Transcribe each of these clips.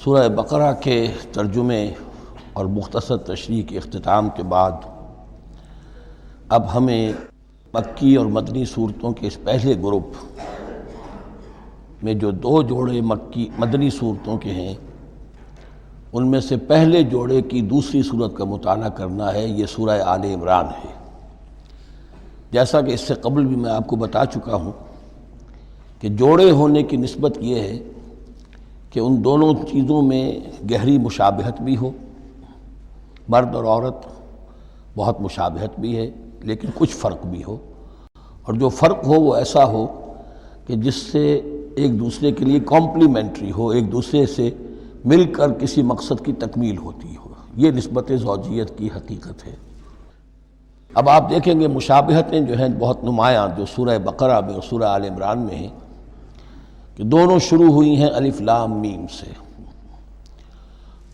سورہ بقرہ کے ترجمے اور مختصر تشریح کے اختتام کے بعد اب ہمیں مکی اور مدنی صورتوں کے اس پہلے گروپ میں جو دو جوڑے مدنی صورتوں کے ہیں ان میں سے پہلے جوڑے کی دوسری صورت کا مطالعہ کرنا ہے۔ یہ سورہ آل عمران ہے۔ جیسا کہ اس سے قبل بھی میں آپ کو بتا چکا ہوں کہ جوڑے ہونے کی نسبت یہ ہے کہ ان دونوں چیزوں میں گہری مشابہت بھی ہو، مرد اور عورت بہت مشابہت بھی ہے لیکن کچھ فرق بھی ہو، اور جو فرق ہو وہ ایسا ہو کہ جس سے ایک دوسرے کے لیے کمپلیمنٹری ہو، ایک دوسرے سے مل کر کسی مقصد کی تکمیل ہوتی ہو۔ یہ نسبت زوجیت کی حقیقت ہے۔ اب آپ دیکھیں گے مشابہتیں جو ہیں بہت نمایاں جو سورہ بقرہ میں اور سورہ آل عمران میں ہیں کہ دونوں شروع ہوئی ہیں الف لام میم سے۔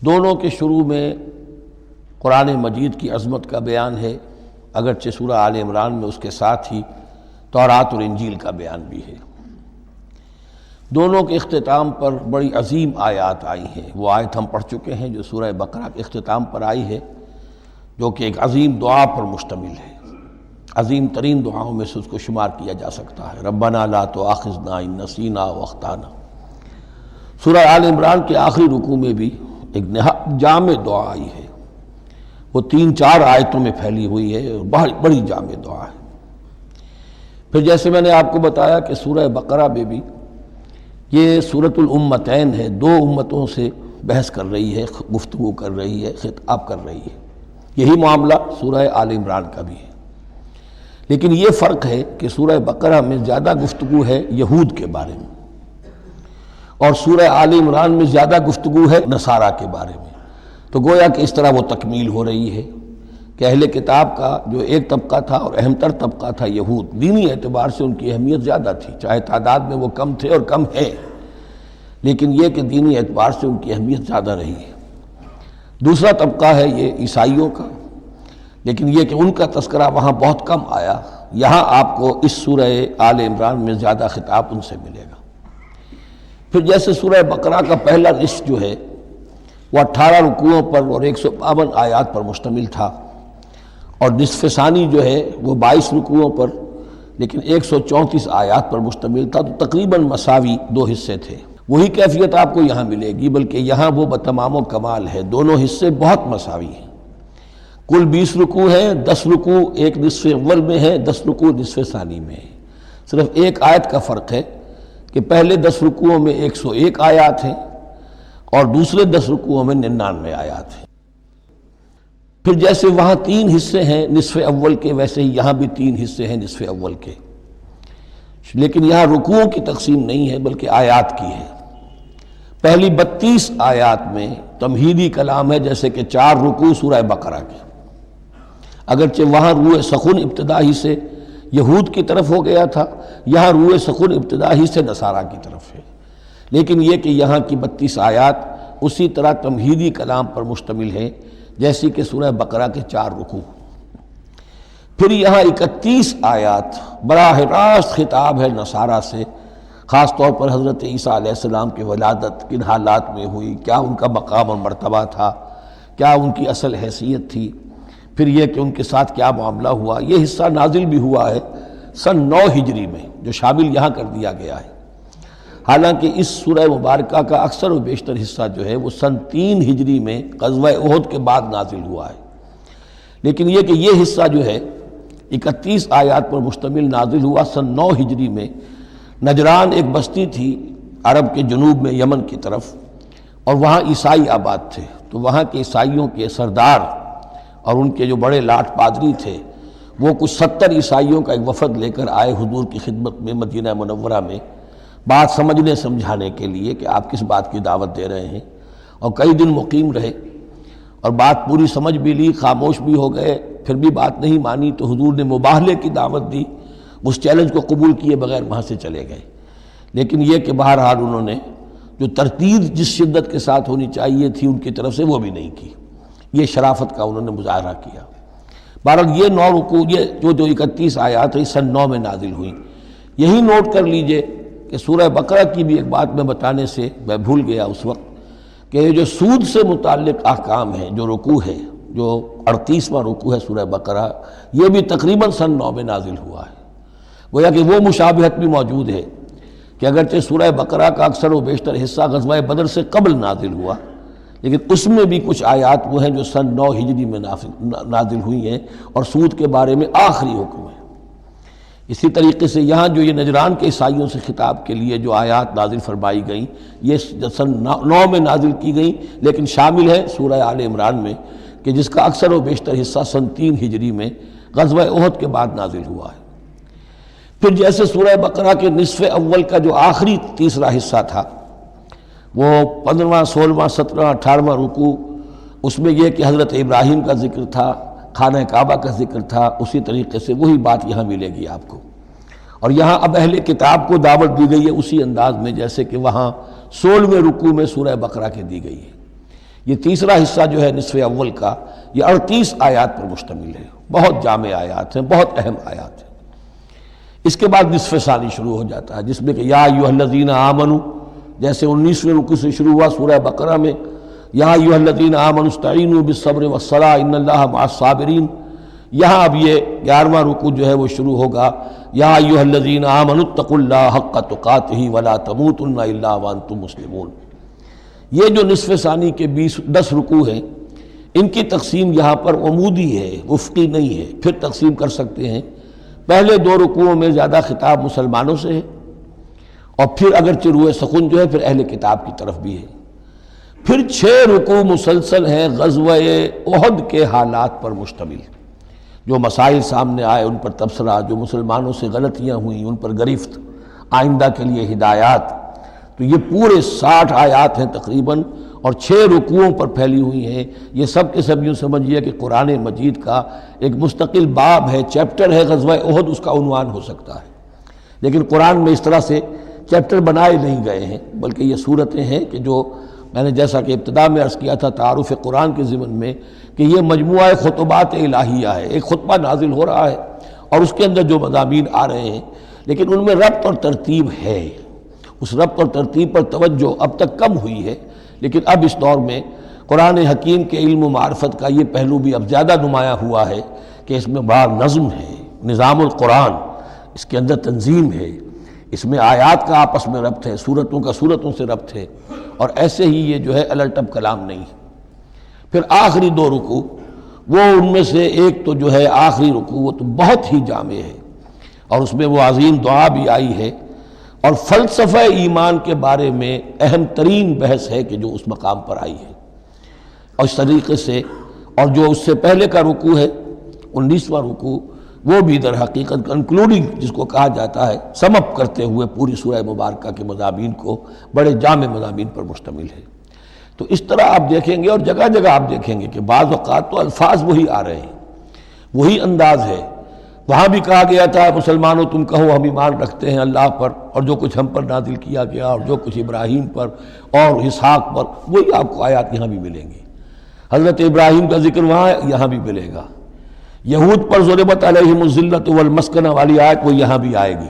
دونوں کے شروع میں قرآن مجید کی عظمت کا بیان ہے، اگرچہ سورہ آل عمران میں اس کے ساتھ ہی تورات اور انجیل کا بیان بھی ہے۔ دونوں کے اختتام پر بڑی عظیم آیات آئی ہیں۔ وہ آیت ہم پڑھ چکے ہیں جو سورہ بقرہ کے اختتام پر آئی ہے، جو کہ ایک عظیم دعا پر مشتمل ہے، عظیم ترین دعاؤں میں سے اس کو شمار کیا جا سکتا ہے۔ ربنا لا تؤاخذنا ان نسینا واخطانا۔ سورہ آل عمران کے آخری رکوع میں بھی ایک نہایت جامع دعا آئی ہے، وہ 3-4 آیتوں میں پھیلی ہوئی ہے اور بڑی جامع دعا ہے۔ پھر جیسے میں نے آپ کو بتایا کہ سورہ بقرہ میں بھی یہ سورۃ الامتین ہے، دو امتوں سے بحث کر رہی ہے، گفتگو کر رہی ہے، خطاب کر رہی ہے۔ یہی معاملہ سورہ آل عمران کا بھی ہے، لیکن یہ فرق ہے کہ سورہ بقرہ میں زیادہ گفتگو ہے یہود کے بارے میں اور سورہ آل عمران میں زیادہ گفتگو ہے نصارہ کے بارے میں۔ تو گویا کہ اس طرح وہ تکمیل ہو رہی ہے کہ اہل کتاب کا جو ایک طبقہ تھا اور اہم تر طبقہ تھا یہود، دینی اعتبار سے ان کی اہمیت زیادہ تھی، چاہے تعداد میں وہ کم تھے اور کم ہیں، لیکن یہ کہ دینی اعتبار سے ان کی اہمیت زیادہ رہی ہے۔ دوسرا طبقہ ہے یہ عیسائیوں کا، لیکن یہ کہ ان کا تذکرہ وہاں بہت کم آیا، یہاں آپ کو اس سورہ آل عمران میں زیادہ خطاب ان سے ملے گا۔ پھر جیسے سورہ بقرہ کا پہلا نصف جو ہے وہ 18 رکوعوں پر اور 152 آیات پر مشتمل تھا، اور نصف ثانی جو ہے وہ 22 رکوعوں پر لیکن 134 آیات پر مشتمل تھا، تو تقریباً مساوی دو حصے تھے۔ وہی کیفیت آپ کو یہاں ملے گی، بلکہ یہاں وہ بتمام و کمال ہے، دونوں حصے بہت مساوی ہیں۔ کل 20 رکوع ہیں، 10 رکوع ایک نصف اول میں ہے، 10 رکوع نصف ثانی میں ہے۔ صرف ایک آیت کا فرق ہے کہ پہلے 10 رکوعوں میں 101 آیات ہیں اور دوسرے 10 رکوعوں میں 99 آیات ہیں۔ پھر جیسے وہاں 3 حصے ہیں نصف اول کے، ویسے ہی یہاں بھی 3 حصے ہیں نصف اول کے، لیکن یہاں رکوعوں کی تقسیم نہیں ہے بلکہ آیات کی ہے۔ پہلی 32 آیات میں تمہیدی کلام ہے، جیسے کہ 4 رکوع سورہ بقرہ کے، اگرچہ وہاں روح سخن ابتدا ہی سے یہود کی طرف ہو گیا تھا، یہاں روح سخن ابتدا ہی سے نصارہ کی طرف ہے، لیکن یہ کہ یہاں کی 32 آیات اسی طرح تمہیدی کلام پر مشتمل ہے جیسی کہ سورہ بقرہ کے 4 رکوع۔ پھر یہاں 31 آیات براہ راست خطاب ہے نصارہ سے، خاص طور پر حضرت عیسیٰ علیہ السلام کی ولادت کن حالات میں ہوئی، کیا ان کا مقام اور مرتبہ تھا، کیا ان کی اصل حیثیت تھی، پھر یہ کہ ان کے ساتھ کیا معاملہ ہوا۔ یہ حصہ نازل بھی ہوا ہے سن 9 ہجری میں، جو شامل یہاں کر دیا گیا ہے، حالانکہ اس سورہ مبارکہ کا اکثر و بیشتر حصہ جو ہے وہ سن 3 ہجری میں غزوہ احد کے بعد نازل ہوا ہے، لیکن یہ کہ یہ حصہ جو ہے 31 آیات پر مشتمل نازل ہوا سن 9 ہجری میں۔ نجران ایک بستی تھی عرب کے جنوب میں یمن کی طرف، اور وہاں عیسائی آباد تھے، تو وہاں کے عیسائیوں کے سردار اور ان کے جو بڑے لاٹ پادری تھے وہ کچھ 70 عیسائیوں کا ایک وفد لے کر آئے حضور کی خدمت میں مدینہ منورہ میں، بات سمجھنے سمجھانے کے لیے کہ آپ کس بات کی دعوت دے رہے ہیں، اور کئی دن مقیم رہے اور بات پوری سمجھ بھی لی، خاموش بھی ہو گئے، پھر بھی بات نہیں مانی تو حضور نے مباہلے کی دعوت دی، اس چیلنج کو قبول کیے بغیر وہاں سے چلے گئے۔ لیکن یہ کہ بہرحال انہوں نے جو ترتیب جس شدت کے ساتھ ہونی چاہیے تھی ان کی طرف سے وہ بھی نہیں کی، یہ شرافت کا انہوں نے مظاہرہ کیا۔ بہرحال یہ 9 رکوع، یہ جو 31 آیات ہیں سن 9 میں نازل ہوئیں۔ یہی نوٹ کر لیجئے کہ سورہ بقرہ کی بھی ایک بات میں بتانے سے میں بھول گیا اس وقت کہ یہ جو سود سے متعلق احکام ہیں، جو رکوع ہے، جو 38واں رکوع ہے سورہ بقرہ، یہ بھی تقریباً سن 9 میں نازل ہوا ہے۔ گویا کہ وہ مشابہت بھی موجود ہے کہ اگرچہ سورہ بقرہ کا اکثر و بیشتر حصہ غزوہ بدر سے قبل نازل ہوا، لیکن اس میں بھی کچھ آیات وہ ہیں جو سن 9 ہجری میں نازل ہوئی ہیں اور سود کے بارے میں آخری حکم ہے۔ اسی طریقے سے یہاں جو یہ نجران کے عیسائیوں سے خطاب کے لیے جو آیات نازل فرمائی گئیں، یہ سن 9 میں نازل کی گئیں، لیکن شامل ہے سورہ آل عمران میں کہ جس کا اکثر و بیشتر حصہ سن 3 ہجری میں غزوہ احد کے بعد نازل ہوا ہے۔ پھر جیسے سورہ بقرہ کے نصف اول کا جو آخری تیسرا حصہ تھا، وہ 15واں، 16واں، 17واں، 18واں رکوع، اس میں یہ کہ حضرت ابراہیم کا ذکر تھا، خانہ کعبہ کا ذکر تھا، اسی طریقے سے وہی بات یہاں ملے گی آپ کو۔ اور یہاں اب اہل کتاب کو دعوت دی گئی ہے اسی انداز میں جیسے کہ وہاں 16ویں رکوع میں سورہ بقرہ کے دی گئی ہے۔ یہ تیسرا حصہ جو ہے نصف اول کا، یہ 38 آیات پر مشتمل ہے، بہت جامع آیات ہیں، بہت اہم آیات ہیں۔ اس کے بعد نصف ثانی شروع ہو جاتا ہے جس میں کہ یا ایھا الذین آمنوا، جیسے 19ویں رکوع سے شروع ہوا سورہ بقرہ میں یا ایھا الذین آمنوا استعینوا بالصبر والصلاۃ ان اللہ مع الصابرین، یہاں اب یہ 11واں رکوع جو ہے وہ شروع ہوگا یا ایھا الذین آمنوا اتقوا اللہ حق تقاتہ ولا تموتن الا وانتم مسلمون۔ یہ جو نصف ثانی کے 10 رکوع ہیں، ان کی تقسیم یہاں پر عمودی ہے، افقی نہیں ہے۔ پھر تقسیم کر سکتے ہیں، پہلے 2 رکوعوں میں زیادہ خطاب مسلمانوں سے ہے، اور پھر اگرچہ روئے سخن جو ہے پھر اہل کتاب کی طرف بھی ہے۔ پھر 6 رکوع مسلسل ہیں غزوہ احد کے حالات پر مشتمل، جو مسائل سامنے آئے ان پر تبصرہ، جو مسلمانوں سے غلطیاں ہوئیں ان پر گرفت، آئندہ کے لیے ہدایات۔ تو یہ پورے 60 آیات ہیں تقریباً، اور 6 رکوعوں پر پھیلی ہوئی ہیں۔ یہ سب کے سب یوں سمجھیے کہ قرآن مجید کا ایک مستقل باب ہے، چیپٹر ہے، غزوہ احد اس کا عنوان ہو سکتا ہے، لیکن قرآن میں اس طرح سے چیپٹر بنائے نہیں گئے ہیں، بلکہ یہ صورتیں ہیں کہ جو میں نے جیسا کہ ابتدا میں عرض کیا تھا تعارف قرآن کے ضمن میں کہ یہ مجموعہ خطبات الہیہ ہے، ایک خطبہ نازل ہو رہا ہے اور اس کے اندر جو مضامین آ رہے ہیں، لیکن ان میں ربط اور ترتیب ہے۔ اس ربط اور ترتیب پر توجہ اب تک کم ہوئی ہے، لیکن اب اس دور میں قرآن حکیم کے علم و معرفت کا یہ پہلو بھی اب زیادہ نمایاں ہوا ہے کہ اس میں بڑا نظم ہے، نظام القرآن، اس کے اندر تنظیم ہے، اس میں آیات کا آپس میں ربط ہے، سورتوں کا سورتوں سے ربط ہے، اور ایسے ہی یہ جو ہے الٹپ کلام نہیں ہے۔ پھر آخری 2 رکوع، وہ ان میں سے ایک تو جو ہے آخری رکوع وہ تو بہت ہی جامع ہے، اور اس میں وہ عظیم دعا بھی آئی ہے، اور فلسفہ ایمان کے بارے میں اہم ترین بحث ہے کہ جو اس مقام پر آئی ہے۔ اور اس طریقے سے، اور جو اس سے پہلے کا رکوع ہے 19واں رکوع، وہ بھی در حقیقت کنکلوڈنگ جس کو کہا جاتا ہے، سم اپ کرتے ہوئے پوری سورہ مبارکہ کے مضامین کو، بڑے جامع مضامین پر مشتمل ہے۔ تو اس طرح آپ دیکھیں گے، اور جگہ جگہ آپ دیکھیں گے کہ بعض اوقات تو الفاظ وہی آ رہے ہیں، وہی انداز ہے۔ وہاں بھی کہا گیا تھا مسلمانوں تم کہو ہم ایمان رکھتے ہیں اللہ پر اور جو کچھ ہم پر نازل کیا گیا اور جو کچھ ابراہیم پر اور اسحاق پر، وہی آپ کو آیات یہاں بھی ملیں گی۔ حضرت ابراہیم کا ذکر وہاں یہاں بھی ملے گا۔ یہود پر ضربت علیہم الذلۃ والمسکنہ والی آیت وہ یہاں بھی آئے گی۔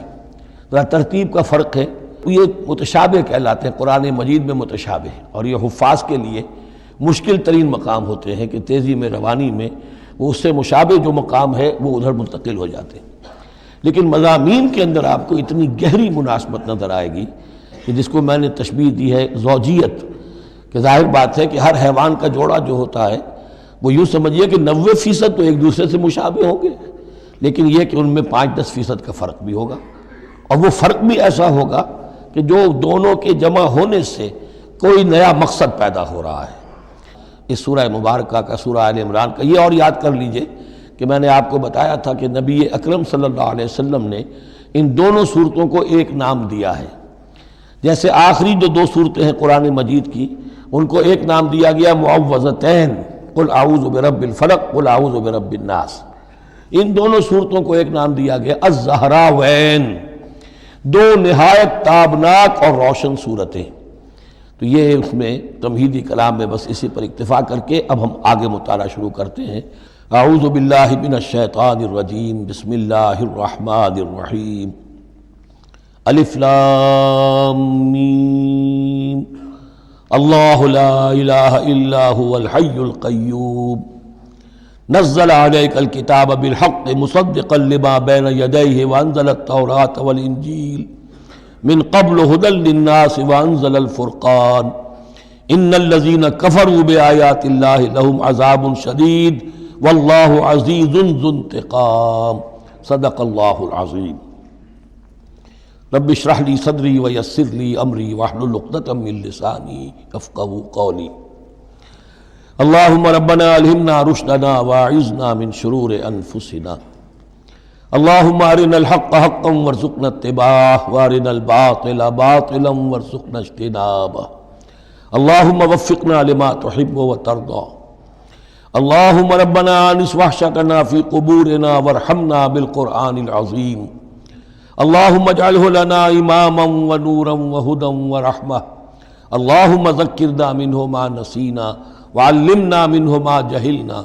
ذرا ترتیب کا فرق ہے، یہ متشابہ کہلاتے ہیں، قرآن مجید میں متشابہ، اور یہ حفاظ کے لیے مشکل ترین مقام ہوتے ہیں کہ تیزی میں روانی میں وہ اس سے مشابہ جو مقام ہے وہ ادھر منتقل ہو جاتے ہیں۔ لیکن مضامین کے اندر آپ کو اتنی گہری مناسبت نظر آئے گی کہ جس کو میں نے تشبیہ دی ہے زوجیت، کہ ظاہر بات ہے کہ ہر حیوان کا جوڑا جو ہوتا ہے وہ یوں سمجھیے کہ 90% تو ایک دوسرے سے مشابہ ہوں گے، لیکن یہ کہ ان میں 5-10% کا فرق بھی ہوگا، اور وہ فرق بھی ایسا ہوگا کہ جو دونوں کے جمع ہونے سے کوئی نیا مقصد پیدا ہو رہا ہے۔ اس سورہ مبارکہ کا، سورہ آل عمران کا، یہ اور یاد کر لیجئے کہ میں نے آپ کو بتایا تھا کہ نبی اکرم صلی اللہ علیہ وسلم نے ان دونوں صورتوں کو ایک نام دیا ہے۔ جیسے آخری جو 2 صورتیں ہیں قرآن مجید کی، ان کو ایک نام دیا گیا معوذتین، قل اعوذ برب الفلق قل اعوذ برب الناس۔ ان دونوں صورتوں کو ایک نام دیا گیا الزہراوین، 2 نہایت تابناک اور روشن صورتیں۔ تو یہ اس میں تمہیدی کلام میں بس اسی پر اکتفا کر کے اب ہم آگے مطالعہ شروع کرتے ہیں۔ اعوذ باللہ من الشیطان الرجیم، بسم اللہ الرحمن الرحیم، الف لام میم، اللہ لا الہ الا هو الحی القیوم نزل علیک الکتاب بالحق مصدقا لما بین یدیہ وانزل التوراة والانجیل من قبل هدى للناس وانزل الفرقان ان الذین کفروا بآیات اللہ لهم عذاب شدید واللہ عزیز ذو انتقام صدق اللہ العظیم رب اشرح لی صدری ویسر لی امری واحلل عقدۃ من لسانی یفقہوا قولی اللہم ربنا الہمنا رشدنا واعذنا من شرور انفسنا اللہم ارنا الحق حقا وارزقنا اتباعہ وارنا الباطل باطلا وارزقنا اجتنابہ اللہم وفقنا لما تحب وترضى اللہم ربنا آنس وحشتنا فی قبورنا وارحمنا بالقرآن العظیم اللہم اجعلہ لنا اماما ونورا وہدا ورحمہ اللہم ذکرنا منہ ما نسینا وعلمنا منہ ما جہلنا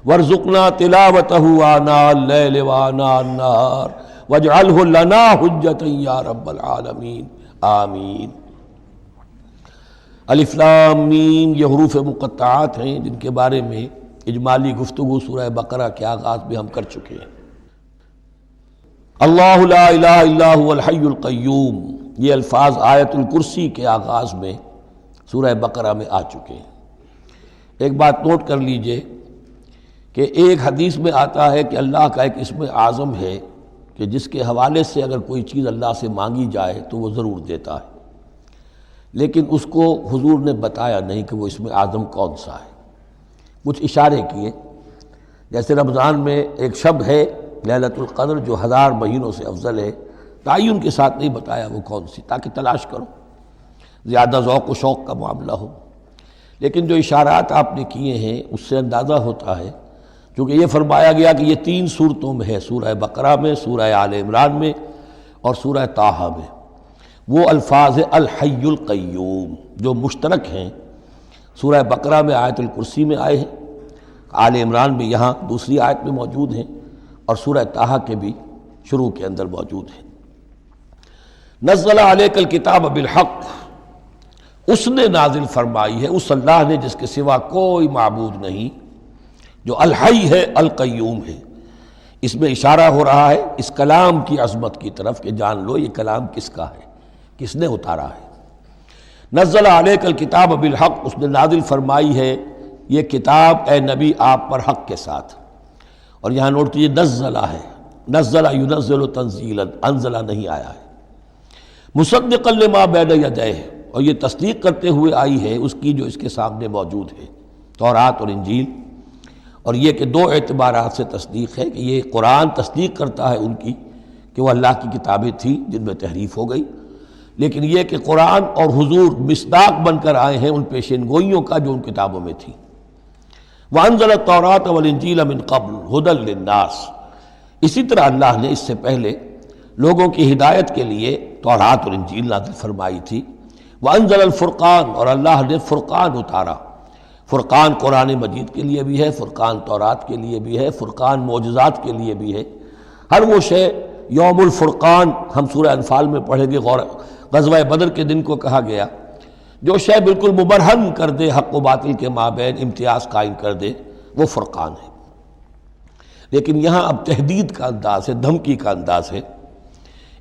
وارزقنا تلاوتہ آناء اللیل وآناء النہار واجعلہ لنا حجتا یا رب العالمین آمین۔ الف لام میم یہ حروف مقطعات ہیں جن کے بارے میں اجمالی گفتگو سورہ بقرہ کے آغاز میں ہم کر چکے ہیں۔ اللہ لا الہ الا هو الحی القیوم یہ الفاظ آیت الکرسی کے آغاز میں سورہ بقرہ میں آ چکے ہیں۔ ایک بات نوٹ کر لیجئے کہ ایک حدیث میں آتا ہے کہ اللہ کا ایک اسم اعظم ہے کہ جس کے حوالے سے اگر کوئی چیز اللہ سے مانگی جائے تو وہ ضرور دیتا ہے، لیکن اس کو حضور نے بتایا نہیں کہ وہ اسم اعظم کون سا ہے۔ کچھ اشارے کیے، جیسے رمضان میں ایک شب ہے لیلۃ القدر جو 1000 مہینوں سے افضل ہے، تعین کے ساتھ نہیں بتایا وہ کون سی، تاکہ تلاش کرو، زیادہ ذوق و شوق کا معاملہ ہو۔ لیکن جو اشارات آپ نے کیے ہیں اس سے اندازہ ہوتا ہے، چونکہ یہ فرمایا گیا کہ یہ 3 صورتوں میں ہے، سورہ بقرہ میں، سورہ آل عمران میں اور سورہ طٰہٰ میں، وہ الفاظ الحی القیوم جو مشترک ہیں، سورہ بقرہ میں آیت الکرسی میں آئے ہیں، آل عمران میں یہاں دوسری آیت میں موجود ہیں، اور سورہ طٰہٰ کے بھی شروع کے اندر موجود ہیں۔ نزل علیک الکتاب بالحق، اس نے نازل فرمائی ہے، اس اللہ نے جس کے سوا کوئی معبود نہیں، جو الحی ہے القیوم ہے۔ اس میں اشارہ ہو رہا ہے اس کلام کی عظمت کی طرف کہ جان لو یہ کلام کس کا ہے، کس نے اتارا ہے۔ نزل علیک الکتاب بالحق، اس نے نازل فرمائی ہے یہ کتاب اے نبی آپ پر حق کے ساتھ، اور یہاں نوٹ کیجیے نزلہ ہے، نزلہ ینزل تنزیلا، انزلہ نہیں آیا ہے۔ مصدقا لما بین یدیہ، اور یہ تصدیق کرتے ہوئے آئی ہے اس کی جو اس کے سامنے موجود ہے، تورات اور انجیل۔ اور یہ کہ 2 اعتبارات سے تصدیق ہے کہ یہ قرآن تصدیق کرتا ہے ان کی کہ وہ اللہ کی کتابیں تھیں جن میں تحریف ہو گئی، لیکن یہ کہ قرآن اور حضور مصداق بن کر آئے ہیں ان پیشین گوئیوں کا جو ان کتابوں میں تھی۔ وَأَنزَلَ التَّوْرَاةَ وَالْإِنجِيلَ مِن قَبْلُ هُدًى لِلنَّاسِ، اسی طرح اللہ نے اس سے پہلے لوگوں کی ہدایت کے لیے تورات اور انجیل نازل فرمائی تھی۔ وَأَنزَلَ الْفُرْقَانَ، اور اللہ نے فرقان اتارا۔ فرقان قرآن مجید کے لیے بھی ہے، فرقان تورات کے لیے بھی ہے، فرقان معجزات کے لیے بھی ہے۔ ہر وہ شے یوم الفرقان ہم سورہ انفال میں پڑھیں گے، غزوہ بدر کے دن کو کہا گیا، جو شے بالکل مبرہن کر دے حق و باطل کے مابین امتیاز قائم کر دے وہ فرقان ہے۔ لیکن یہاں اب تہدید کا انداز ہے، دھمکی کا انداز ہے۔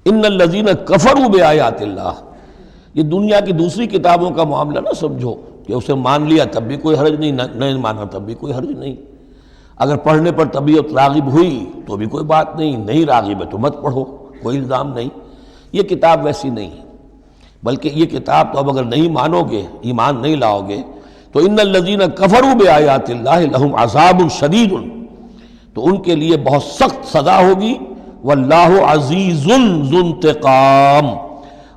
ان الذین کفروا بآیات اللہ، یہ دنیا کی دوسری کتابوں کا معاملہ نہ سمجھو کہ اسے مان لیا تب بھی کوئی حرج نہیں، نہیں مانا تب بھی کوئی حرج نہیں، اگر پڑھنے پر طبیعت راغب ہوئی تو بھی کوئی بات نہیں، نہیں راغب ہے تو مت پڑھو، کوئی الزام نہیں۔ یہ کتاب ویسی نہیں ہے، بلکہ یہ کتاب تو اب اگر نہیں مانو گے، ایمان نہیں لاؤ گے تو ان الذین کفروا بآیات اللہ لہم عذاب شدید، تو ان کے لیے بہت سخت سزا ہوگی۔ واللہ عزیز ذو انتقام،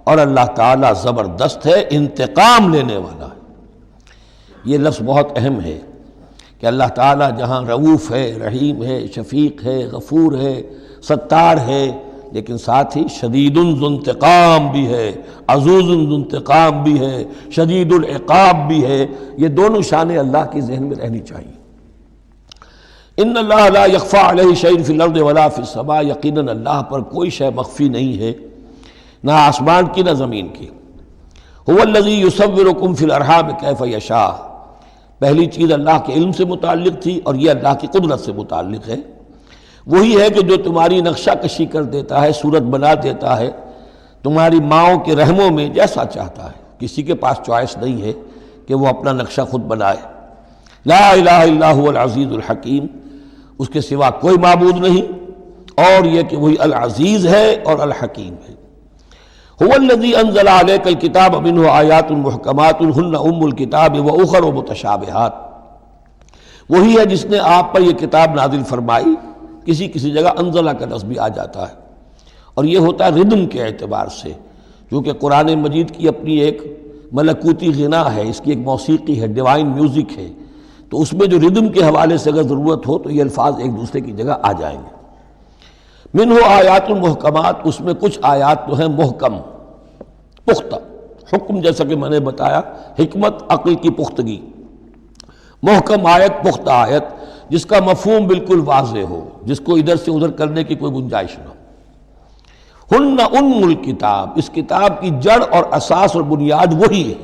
اور اللہ تعالیٰ زبردست ہے، انتقام لینے والا ہے۔ یہ لفظ بہت اہم ہے کہ اللہ تعالیٰ جہاں رؤوف ہے، رحیم ہے، شفیق ہے، غفور ہے، ستار ہے، لیکن ساتھ ہی شدید ذو انتقام بھی ہے، عزوز ذو انتقام بھی ہے، شدید العقاب بھی ہے۔ یہ دونوں شانیں اللہ کی ذہن میں رہنی چاہیے۔ ان اللہ لا یخفی علیہ شیء فی الارض ولا فی السماء، یقیناً اللہ پر کوئی شے مخفی نہیں ہے، نہ آسمان کی نہ زمین کی۔ هو الذی یصورکم فی الارحام کیف یشاء، پہلی چیز اللہ کے علم سے متعلق تھی اور یہ اللہ کی قدرت سے متعلق ہے۔ وہی ہے کہ جو تمہاری نقشہ کشی کر دیتا ہے، صورت بنا دیتا ہے تمہاری ماؤں کے رحموں میں جیسا چاہتا ہے۔ کسی کے پاس چوائس نہیں ہے کہ وہ اپنا نقشہ خود بنائے۔ لا الہ الا هو العزیز الحکیم، اس کے سوا کوئی معبود نہیں، اور یہ کہ وہی العزیز ہے اور الحکیم ہے۔ هو الذی انزل علیک الکتاب منہ آیات محکمات ہن ام الکتاب واخر متشابہات، وہی ہے جس نے آپ پر یہ کتاب نازل فرمائی۔ کسی کسی جگہ انزلہ کا لفظ بھی آ جاتا ہے، اور یہ ہوتا ہے ردم کے اعتبار سے، کیونکہ قرآن مجید کی اپنی ایک ملکوتی غنا ہے، اس کی ایک موسیقی ہے، ڈیوائن میوزک ہے، تو اس میں جو ردم کے حوالے سے اگر ضرورت ہو تو یہ الفاظ ایک دوسرے کی جگہ آ جائیں گے۔ منہ آیات المحکمات، اس میں کچھ آیات تو ہیں محکم، پختہ، حکم جیسا کہ میں نے بتایا حکمت عقل کی پختگی، محکم آیت پختہ آیت جس کا مفہوم بالکل واضح ہو، جس کو ادھر سے ادھر کرنے کی کوئی گنجائش نہ ہو۔ ہن ام الکتاب، اس کتاب کی جڑ اور اساس اور بنیاد وہی ہے۔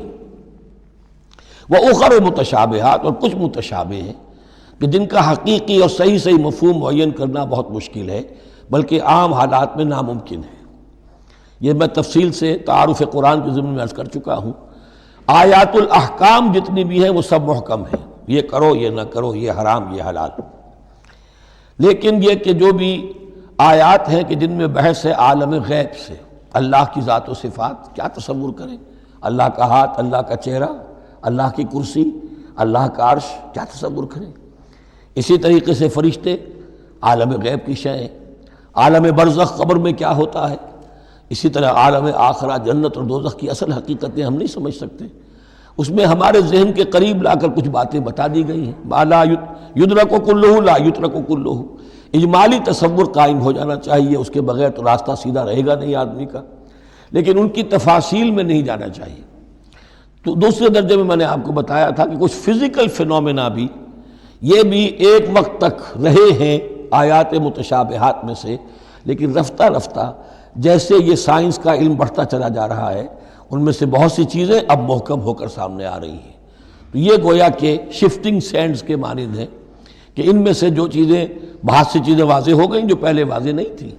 وَأُخَرُ متشابہات، اور کچھ متشابہ ہیں کہ جن کا حقیقی اور صحیح مفہوم معین کرنا بہت مشکل ہے، بلکہ عام حالات میں ناممکن ہے۔ یہ میں تفصیل سے تعارف قرآن کے ضمن میں عرض کر چکا ہوں۔ آیات الاحکام جتنی بھی ہیں وہ سب محکم ہیں، یہ کرو یہ نہ کرو، یہ حرام یہ حلال۔ لیکن یہ کہ جو بھی آیات ہیں کہ جن میں بحث ہے عالم غیب سے، اللہ کی ذات و صفات، کیا تصور کریں؟ اللہ کا ہاتھ، اللہ کا چہرہ، اللہ کی کرسی، اللہ کا عرش، کیا تصور کریں؟ اسی طریقے سے فرشتے، عالم غیب کی شیئیں، عالم برزخ قبر میں کیا ہوتا ہے، اسی طرح عالم آخرہ جنت اور دوزخ کی اصل حقیقتیں ہم نہیں سمجھ سکتے، اس میں ہمارے ذہن کے قریب لا کر کچھ باتیں بتا دی گئی ہیں۔ ما لا یدرک کلہ لا یترک کلہ، اجمالی تصور قائم ہو جانا چاہیے، اس کے بغیر تو راستہ سیدھا رہے گا نہیں آدمی کا، لیکن ان کی تفاصیل میں نہیں جانا چاہیے۔ تو دوسرے درجے میں نے آپ کو بتایا تھا کہ کچھ فزیکل فینومینا بھی یہ بھی ایک وقت تک رہے ہیں آیات متشابہات میں سے، لیکن رفتہ رفتہ جیسے یہ سائنس کا علم بڑھتا چلا جا رہا ہے، ان میں سے بہت سی چیزیں اب محکم ہو کر سامنے آ رہی ہیں۔ تو یہ گویا کہ شفٹنگ سینڈز کے مانند ہیں کہ ان میں سے جو چیزیں، بہت سی چیزیں واضح ہو گئیں جو پہلے واضح نہیں تھیں،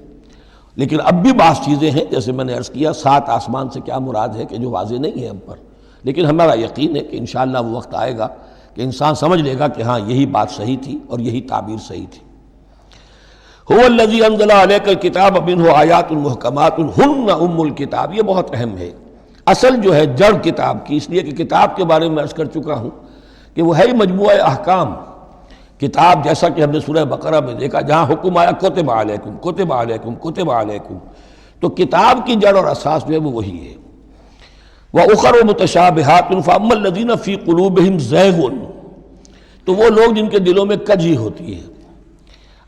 لیکن اب بھی بعض چیزیں ہیں، جیسے میں نے عرض کیا 7 آسمان سے کیا مراد ہے کہ جو واضح نہیں ہے ہم پر، لیکن ہمارا یقین ہے کہ انشاءاللہ وہ وقت آئے گا کہ انسان سمجھ لے گا کہ ہاں یہی بات صحیح تھی اور یہی تعبیر صحیح تھی۔ هو الذی انزل علیک الکتاب منہ آیات محکمات ہن ام الکتاب، یہ بہت اہم ہے، اصل جو ہے جڑ کتاب کی، اس لیے کہ کتاب کے بارے میں عرض کر چکا ہوں کہ وہ ہے مجموعہ احکام۔ کتاب جیسا کہ ہم نے سورہ بقرہ میں دیکھا جہاں حکم آیا کتب علیکم کتب علیکم کتب علیکم، تو کتاب کی جڑ اور اساس جو ہے وہ وہی ہے۔ وَأُخَرُ مُتَشَابِهَاتٌ فَأَمَّا الَّذِينَ فِي قُلُوبِهِمْ زَيْغٌ، تو وہ لوگ جن کے دلوں میں کجی ہوتی ہے،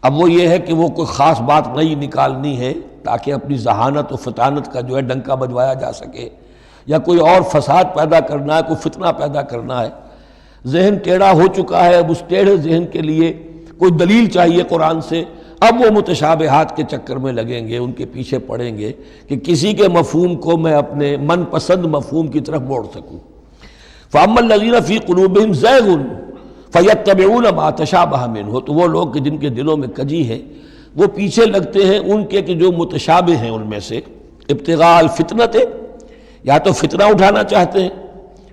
اب وہ یہ ہے کہ وہ کوئی خاص بات نہیں نکالنی ہے تاکہ اپنی ذہانت و فطانت کا جو ہے ڈنکا بجوایا جا سکے، یا کوئی اور فساد پیدا کرنا ہے، کوئی فتنہ پیدا کرنا ہے، ذہن ٹیڑھا ہو چکا ہے، اب اس ٹیڑھے ذہن کے لیے کوئی دلیل چاہیے قرآن سے، اب وہ متشابہات کے چکر میں لگیں گے، ان کے پیچھے پڑیں گے کہ کسی کے مفہوم کو میں اپنے من پسند مفہوم کی طرف موڑ سکوں۔ فَأَمَّا الَّذِينَ فِي قُلُوبِهِمْ زَيْغٌ فَيَتَّبِعُونَ مَا تَشَابَهَ مِنْهُ، تو وہ لوگ کہ جن کے دلوں میں کجی ہے وہ پیچھے لگتے ہیں ان کے کہ جو متشابہ ہیں ان میں سے، ابتغاء الفتنۃ، یا تو فتنہ اٹھانا چاہتے ہیں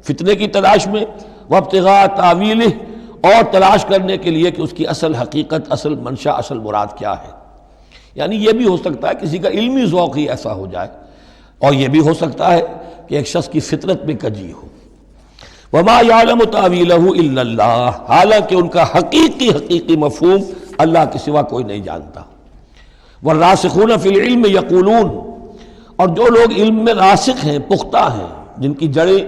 فتنے کی تلاش میں، وابتغاء تاویلہ، اور تلاش کرنے کے لیے کہ اس کی اصل حقیقت، اصل منشا، اصل مراد کیا ہے۔ یعنی یہ بھی ہو سکتا ہے کسی کا علمی ذوق ہی ایسا ہو جائے، اور یہ بھی ہو سکتا ہے کہ ایک شخص کی فطرت میں کجی ہو۔ وَمَا يَعْلَمُ تَأْوِيلَهُ إِلَّا اللَّهُ، حالانکہ ان کا حقیقی مفہوم اللہ کے سوا کوئی نہیں جانتا۔ وَالرَّاسِخُونَ فِي الْعِلْمِ يَقُولُونَ، اور جو لوگ علم میں راسخ ہیں، پختہ ہیں، جن کی جڑیں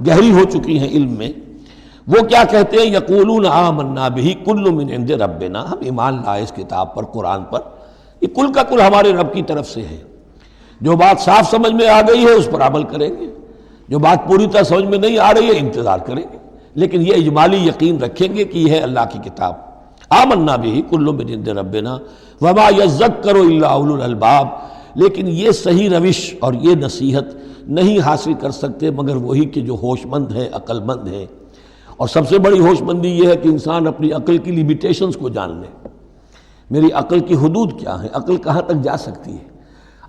گہری ہو چکی ہیں علم میں، وہ کیا کہتے ہیں؟ یقولون آمنا بہ کل من عند ربنا، ہم ایمان لائے اس کتاب پر، قرآن پر، یہ کل کا کل ہمارے رب کی طرف سے ہے۔ جو بات صاف سمجھ میں آ گئی ہے اس پر عمل کریں گے، جو بات پوری طرح سمجھ میں نہیں آ رہی ہے انتظار کریں گے، لیکن یہ اجمالی یقین رکھیں گے کہ یہ ہے اللہ کی کتاب۔ آمنا بہ کل من عند ربنا وما یذکر الا اولو الالباب، لیکن یہ صحیح روش اور یہ نصیحت نہیں حاصل کر سکتے مگر وہی کہ جو ہوش مند ہیں، عقل مند ہیں۔ اور سب سے بڑی ہوش مندی یہ ہے کہ انسان اپنی عقل کی لیمیٹیشنز کو جان لے، میری عقل کی حدود کیا ہیں، عقل کہاں تک جا سکتی ہے۔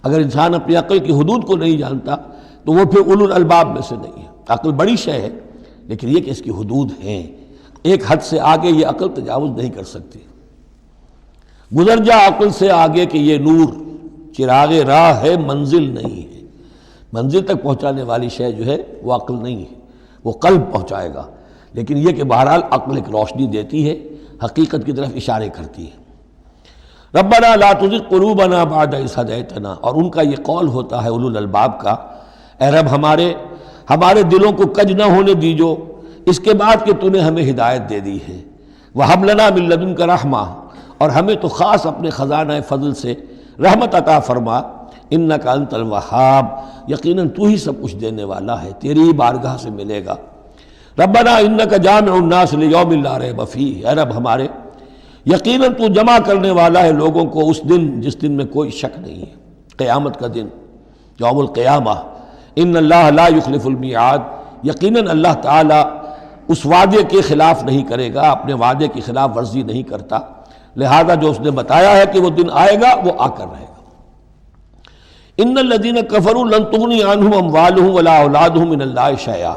اگر انسان اپنی عقل کی حدود کو نہیں جانتا تو وہ پھر اولو الالباب میں سے نہیں ہے۔ عقل بڑی شے ہے لیکن یہ کہ اس کی حدود ہیں، ایک حد سے آگے یہ عقل تجاوز نہیں کر سکتی۔ گزر جا عقل سے آگے کہ یہ نور چراغ راہ ہے، منزل نہیں ہے۔ منزل تک پہنچانے والی شے جو ہے وہ عقل نہیں ہے، وہ قلب پہنچائے گا، لیکن یہ کہ بہرحال عقل ایک روشنی دیتی ہے، حقیقت کی طرف اشارے کرتی ہے۔ ربنا لا تزغ قلوبنا بعد اذ ہدیتنا، اور ان کا یہ قول ہوتا ہے اولو الالباب کا، اے رب ہمارے دلوں کو کج نہ ہونے دیجو اس کے بعد کہ تو نے ہمیں ہدایت دے دی ہے۔ وہب لنا من لدنک رحمہ، اور ہمیں تو خاص اپنے خزانہ فضل سے رحمت عطا فرما، انک انت الوہاب، یقیناً تو ہی سب کچھ دینے والا ہے، تیری ہی بارگاہ سے ملے گا۔ ربنا انک جامع الناس لیوم لا ریب فیہ، اے رب ہمارے یقیناً تو جمع کرنے والا ہے لوگوں کو اس دن جس دن میں کوئی شک نہیں ہے، قیامت کا دن، یوم القیامہ۔ ان اللہ لا یخلف المیعاد، یقیناً اللہ تعالیٰ اس وعدے کے خلاف نہیں کرے گا، اپنے وعدے کی خلاف ورزی نہیں کرتا، لہذا جو اس نے بتایا ہے کہ وہ دن آئے گا وہ آ کر رہے گا۔ ان الذین کفروا لن تغنی عنہم اموالہم ولا اولادہم من اللہ شیئا،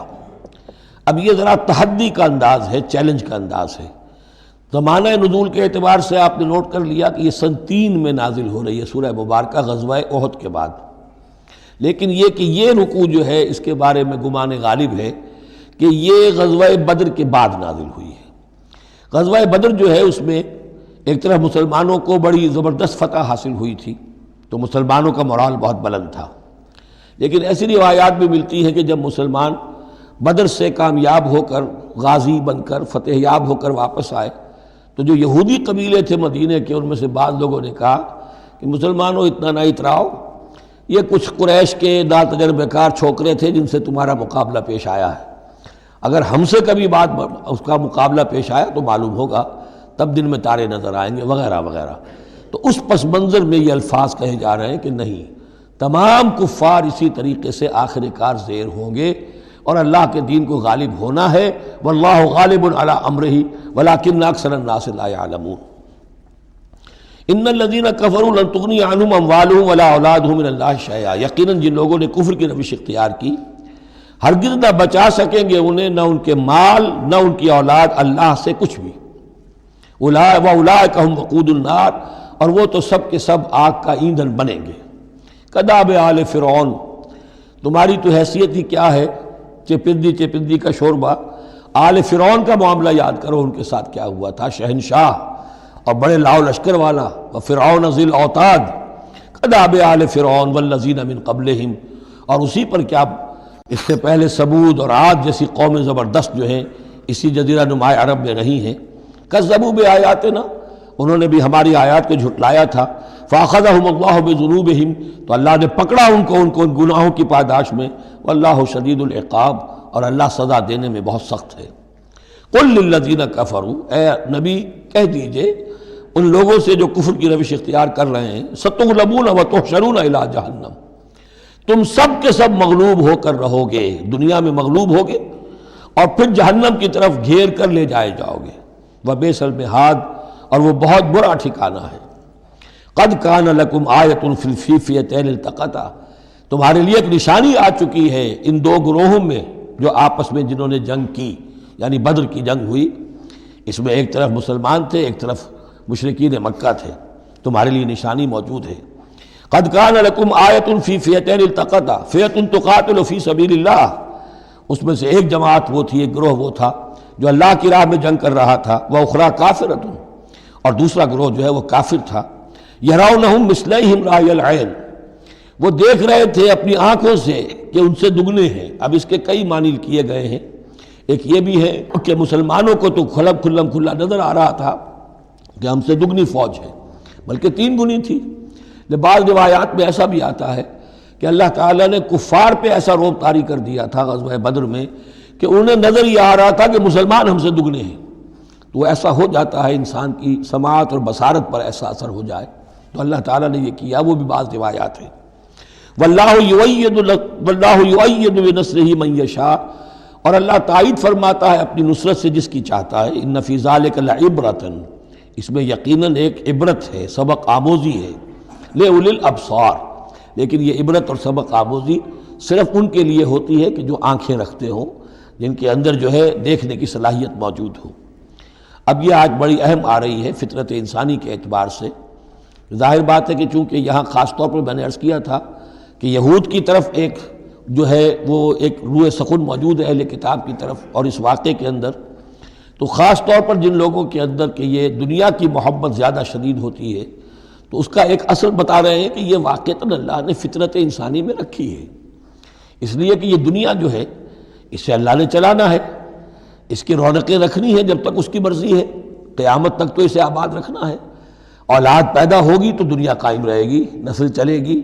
اب یہ ذرا تحدی کا انداز ہے، چیلنج کا انداز ہے۔ زمانہ نزول کے اعتبار سے آپ نے نوٹ کر لیا کہ یہ سن 3 میں نازل ہو رہی ہے سورہ مبارکہ غزوہ احد کے بعد، لیکن یہ کہ یہ رکوع جو ہے اس کے بارے میں گمان غالب ہے کہ یہ غزوہ بدر کے بعد نازل ہوئی ہے۔ غزوہ بدر جو ہے اس میں ایک طرف مسلمانوں کو بڑی زبردست فتح حاصل ہوئی تھی تو مسلمانوں کا مورال بہت بلند تھا، لیکن ایسی روایات بھی ملتی ہیں کہ جب مسلمان بدر سے کامیاب ہو کر، غازی بن کر، فتح یاب ہو کر واپس آئے تو جو یہودی قبیلے تھے مدینے کے، ان میں سے بعض لوگوں نے کہا کہ مسلمانوں اتنا نہ اتراؤ، یہ کچھ قریش کے ناتجربہ کار چھوکرے تھے جن سے تمہارا مقابلہ پیش آیا ہے، اگر ہم سے کبھی بات اس کا مقابلہ پیش آیا تو معلوم ہوگا، تب دن میں تارے نظر آئیں گے وغیرہ وغیرہ۔ تو اس پس منظر میں یہ الفاظ کہے جا رہے ہیں کہ نہیں، تمام کفار اسی طریقے سے آخر کار زیر ہوں گے اور اللہ کے دین کو غالب ہونا ہے، واللہ غالب علی امرہ ولکن اکثر الناس لا یعلمون۔ ان الذین کفروا لن تغنی عنہم اموالہم ولا اولادہم من اللہ شیئا، یقیناً جن لوگوں نے کفر کی روش اختیار کی ہرگز نہ بچا سکیں گے انہیں، نہ ان کے مال نہ ان کی اولاد اللہ سے کچھ بھی۔ وَأُولَٰئِكَ هُمْ وَقُودُ النَّارِ، اور وہ تو سب کے سب آگ کا ایندھن بنیں گے۔ کداب آل فرعون، تمہاری تو حیثیت ہی کیا ہے، چپندی کا شوربہ۔ آل فرعون کا معاملہ یاد کرو، ان کے ساتھ کیا ہوا تھا، شہنشاہ اور بڑے لاؤ لشکر والا، وفرعون ذی الاوتاد، کداب آل فرعون والذین من قبلہم، اور اسی پر کیا اس سے پہلے ثمود اور عاد جیسی قومیں زبردست جو ہیں اسی جزیرہ نما عرب میں رہی ہیں، کذبوا بآیاتنا، انہوں نے بھی ہماری آیات کو جھٹلایا تھا، فاخذہم اللہ بذنوبہم، تو اللہ نے پکڑا ان کو ان گناہوں کی پاداش میں، واللہ شدید العقاب، اور اللہ سزا دینے میں بہت سخت ہے۔ قل للذین کفروا، اے نبی کہہ دیجئے ان لوگوں سے جو کفر کی روش اختیار کر رہے ہیں، ستغلبون وتحشرون الی جہنم، تم سب کے سب مغلوب ہو کر رہو گے، دنیا میں مغلوب ہوگے اور پھر جہنم کی طرف گھیر کر لے جائے جاؤ گے، وبئس المہاد، اور وہ بہت برا ٹھکانہ ہے۔ قد کان لکم آیۃ فی الفیفیتین التقطا، تمہارے لیے ایک نشانی آ چکی ہے ان دو گروہوں میں جو آپس میں جنہوں نے جنگ کی، یعنی بدر کی جنگ ہوئی، اس میں ایک طرف مسلمان تھے ایک طرف مشرکین مکہ تھے، تمہارے لیے نشانی موجود ہے۔ قد کان لکم آیۃ فی فیتین التقطا، فیۃ تقاتل فی سبیل اللہ، اس میں سے ایک جماعت وہ تھی، ایک گروہ وہ تھا جو اللہ کی راہ میں جنگ کر رہا تھا، وأخری کافرۃ، اور دوسرا گروہ جو ہے وہ کافر تھا۔ یرونہم مثلیہم رأی العین، وہ دیکھ رہے تھے اپنی آنکھوں سے کہ ان سے دگنے ہیں۔ اب اس کے کئی معنی کیے گئے ہیں، ایک یہ بھی ہے کہ مسلمانوں کو تو کھلا نظر آ رہا تھا کہ ہم سے دگنی فوج ہے، بلکہ 3 گنی تھی۔ بعض روایات میں ایسا بھی آتا ہے کہ اللہ تعالیٰ نے کفار پہ ایسا رعب طاری کر دیا تھا غزوہ بدر میں کہ انہیں نظر یہ آ رہا تھا کہ مسلمان ہم سے دگنے ہیں۔ تو ایسا ہو جاتا ہے، انسان کی سماعت اور بصارت پر ایسا اثر ہو جائے، تو اللہ تعالیٰ نے یہ کیا، وہ بھی بعض روایات ہیں۔ واللہ یؤید بنصرہ من یشاء، اور اللہ تائید فرماتا ہے اپنی نصرت سے جس کی چاہتا ہے۔ ان فی ذلک لعبرۃ، اس میں یقیناً ایک عبرت ہے، سبق آموزی ہے، لأولی الابصار، لیکن یہ عبرت اور سبق آموزی صرف ان کے لیے ہوتی ہے کہ جو آنکھیں رکھتے ہوں، جن کے اندر جو ہے دیکھنے کی صلاحیت موجود ہو۔ اب یہ آج بڑی اہم آ رہی ہے فطرت انسانی کے اعتبار سے۔ ظاہر بات ہے کہ چونکہ یہاں خاص طور پر میں نے عرض کیا تھا کہ یہود کی طرف ایک جو ہے وہ ایک روح سخن موجود ہے اہل کتاب کی طرف، اور اس واقعے کے اندر تو خاص طور پر جن لوگوں کے اندر کہ یہ دنیا کی محبت زیادہ شدید ہوتی ہے، تو اس کا ایک اصل بتا رہے ہیں کہ یہ واقعتاً اللہ نے فطرت انسانی میں رکھی ہے، اس لیے کہ یہ دنیا جو ہے اسے اللہ نے چلانا ہے، اس کی رونقیں رکھنی ہے جب تک اس کی مرضی ہے، قیامت تک تو اسے آباد رکھنا ہے۔ اولاد پیدا ہوگی تو دنیا قائم رہے گی، نسل چلے گی،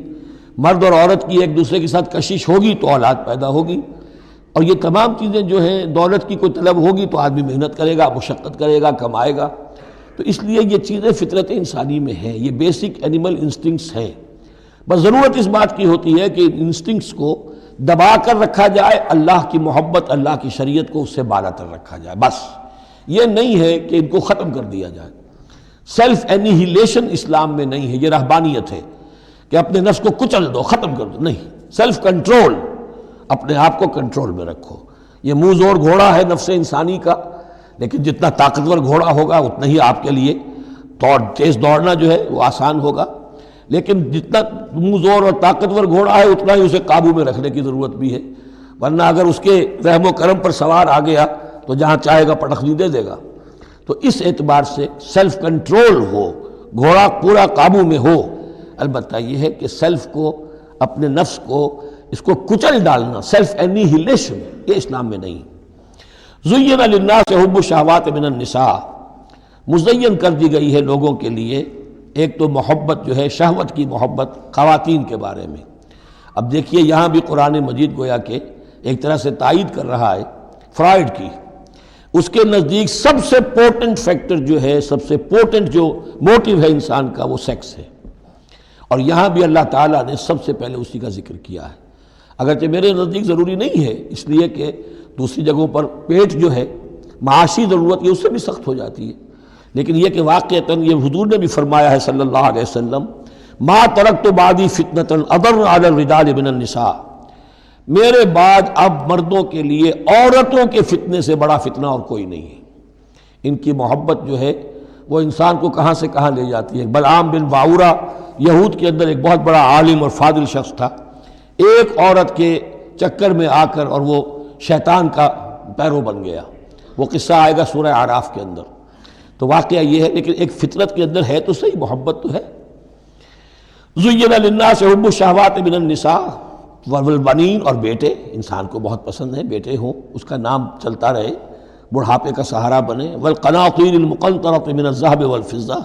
مرد اور عورت کی ایک دوسرے کے ساتھ کشش ہوگی تو اولاد پیدا ہوگی، اور یہ تمام چیزیں جو ہیں، دولت کی کوئی طلب ہوگی تو آدمی محنت کرے گا، مشقت کرے گا، کمائے گا، تو اس لیے یہ چیزیں فطرت انسانی میں ہیں، یہ بیسک اینیمل انسٹنکٹس ہیں۔ بس ضرورت اس بات کی ہوتی ہے کہ ان انسٹنکٹس کو دبا کر رکھا جائے، اللہ کی محبت، اللہ کی شریعت کو اس سے بالا تر رکھا جائے، بس یہ نہیں ہے کہ ان کو ختم کر دیا جائے۔ سیلف اینیہیلیشن اسلام میں نہیں ہے، یہ رہبانیت ہے کہ اپنے نفس کو کچل دو، ختم کر دو، نہیں، سیلف کنٹرول، اپنے آپ کو کنٹرول میں رکھو۔ یہ منہ زور گھوڑا ہے نفس انسانی کا، لیکن جتنا طاقتور گھوڑا ہوگا اتنا ہی آپ کے لیے تیز دوڑنا جو ہے وہ آسان ہوگا، لیکن جتنا منہ زور اور طاقتور گھوڑا ہے اتنا ہی اسے قابو میں رکھنے کی ضرورت بھی ہے، ورنہ اگر اس کے رحم و کرم پر سوار آ گیا تو جہاں چاہے گا پٹخنی دے دے گا۔ تو اس اعتبار سے سیلف کنٹرول ہو، گھوڑا پورا قابو میں ہو۔ البتہ یہ ہے کہ سیلف کو، اپنے نفس کو، اس کو کچل ڈالنا، سیلف اینیہیلیشن، یہ اسلام میں نہیں۔ زین للناس حب الشہوات من النساء، مزین کر دی گئی ہے لوگوں کے لیے ایک تو محبت جو ہے، شہوت کی محبت خواتین کے بارے میں۔ اب دیکھیے یہاں بھی قرآن مجید گویا کہ ایک طرح سے تائید کر رہا ہے فرائڈ کی، اس کے نزدیک سب سے پورٹنٹ فیکٹر جو ہے، سب سے پورٹنٹ جو موٹیو ہے انسان کا، وہ سیکس ہے، اور یہاں بھی اللہ تعالیٰ نے سب سے پہلے اسی کا ذکر کیا ہے، اگرچہ میرے نزدیک ضروری نہیں ہے، اس لیے کہ دوسری جگہوں پر پیٹ جو ہے معاشی ضرورت یہ اس سے بھی سخت ہو جاتی ہے، لیکن یہ کہ واقعتاً یہ حضور نے بھی فرمایا ہے صلی اللہ علیہ وسلم، ما ترکت بعدی فتنة اضر علی الرجال من النساء، میرے بعد اب مردوں کے لیے عورتوں کے فتنے سے بڑا فتنہ اور کوئی نہیں ہے۔ ان کی محبت جو ہے وہ انسان کو کہاں سے کہاں لے جاتی ہے۔ بلعام بن باورہ یہود کے اندر ایک بہت بڑا عالم اور فاضل شخص تھا، ایک عورت کے چکر میں آ کر اور وہ شیطان کا پیرو بن گیا، وہ قصہ آئے گا سورہ اعراف کے اندر۔ تو واقعہ یہ ہے، لیکن ایک فطرت کے اندر ہے تو صحیح، محبت تو ہے۔ زین للناس حب الشہوات من النساء والبنین، اور بیٹے انسان کو بہت پسند ہے، بیٹے ہوں، اس کا نام چلتا رہے، بڑھاپے کا سہارا بنے، والقناطیر المقنطرۃ من الذهب والفضہ،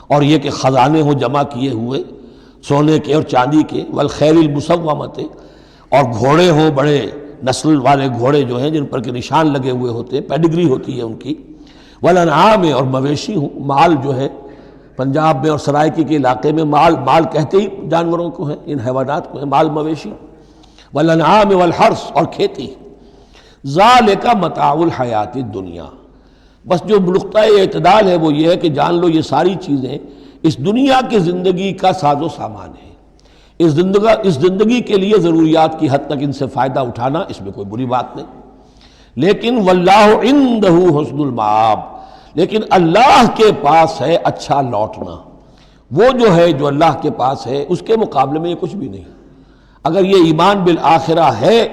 اور یہ کہ خزانے ہوں جمع کیے ہوئے سونے کے اور چاندی کے، والخیل المسومۃ، اور گھوڑے ہوں بڑے نسل والے گھوڑے جو ہیں جن پر کے نشان لگے ہوئے ہوتے ہیں، پیڈگری ہوتی ہے ان کی، والانعام، اور مویشی ہوں، مال جو ہے پنجاب میں اور سرائکی کے علاقے میں مال کہتے ہی جانوروں کو ہیں، ان حیوانات کو ہیں مال مویشی، والانعام والحرث، اور کھیتی۔ ذالک متاع الحیات الدنیا، بس جو نقطہ اعتدال ہے وہ یہ ہے کہ جان لو یہ ساری چیزیں اس دنیا کی زندگی کا ساز و سامان ہے، اس زندگی کے لیے ضروریات کی حد تک ان سے فائدہ اٹھانا، اس میں کوئی بری بات نہیں، لیکن واللہ عندہ حسن المآب، لیکن اللہ کے پاس ہے اچھا لوٹنا، وہ جو ہے جو اللہ کے پاس ہے اس کے مقابلے میں یہ کچھ بھی نہیں۔ اگر یہ ایمان بالآخرہ ہے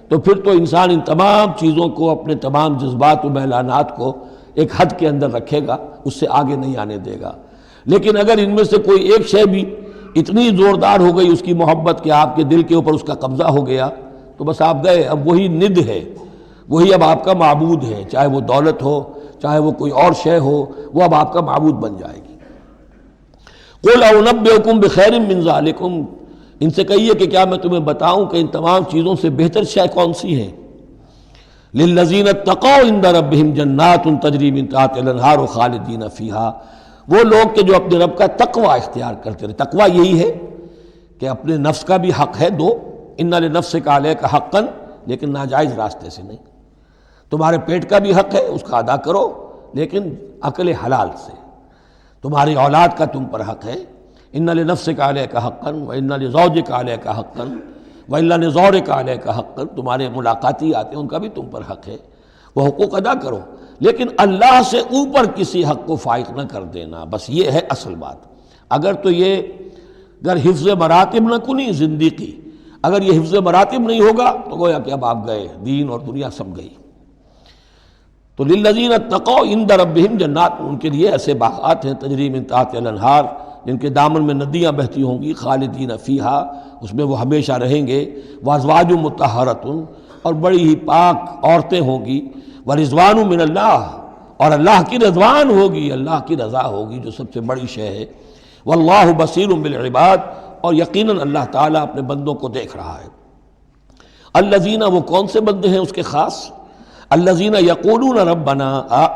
تو پھر تو انسان ان تمام چیزوں کو، اپنے تمام جذبات و میلانات کو ایک حد کے اندر رکھے گا، اس سے آگے نہیں آنے دے گا۔ لیکن اگر ان میں سے کوئی ایک شے بھی اتنی زوردار ہو گئی اس کی محبت کہ آپ کے دل کے اوپر اس کا قبضہ ہو گیا تو بس آپ گئے، اب وہی ند ہے، وہی اب آپ کا معبود ہے، چاہے وہ دولت ہو، چاہے وہ کوئی اور شے ہو، وہ اب آپ کا معبود بن جائے گی۔ قل انبئکم بخیر من ذالکم، ان سے کہیے کہ کیا میں تمہیں بتاؤں کہ ان تمام چیزوں سے بہتر شے کون سی ہے؟ للذین اتقوا عند ربہم جنات تجری من تحتہا الانہار خالدین فیہا، وہ لوگ کہ جو اپنے رب کا تقوی اختیار کرتے رہے۔ تقوی یہی ہے کہ اپنے نفس کا بھی حق ہے دو، ان لنفسک علیک حقا، لیکن ناجائز راستے سے نہیں۔ تمہارے پیٹ کا بھی حق ہے، اس کا ادا کرو، لیکن عقل حلال سے۔ تمہاری اولاد کا تم پر حق ہے، ان لنفسک علیک حقا وان لزوجک علیک حقا وان لزورک علیک حقا، تمہارے ملاقاتی آتے ہیں ان کا بھی تم پر حق ہے، وہ حقوق ادا کرو، لیکن اللہ سے اوپر کسی حق کو فائق نہ کر دینا، بس یہ ہے اصل بات۔ اگر تو یہ اگر حفظ مراتب نہ کنی زندگی، اگر یہ حفظ مراتب نہیں ہوگا تو گویا کہ اب آپ گئے، دین اور دنیا سب گئی۔ تو للذین اتقوا عند ربہم جنات، ان کے لیے ایسے باغات ہیں تجری من تحتہا الانہار، جن کے دامن میں ندیاں بہتی ہوں گی، خالدین فیہا، اس میں وہ ہمیشہ رہیں گے، وازواج مطہرۃ، اور بڑی ہی پاک عورتیں ہوں گی، ورضوان من اللہ، اور اللہ کی رضوان ہوگی، اللہ کی رضا ہوگی جو سب سے بڑی شے ہے، واللہ بصیر بالعباد، اور یقیناً اللہ تعالیٰ اپنے بندوں کو دیکھ رہا ہے۔ الذین، وہ کون سے بندے ہیں اس کے خاص؟ الذین یقولون ربنا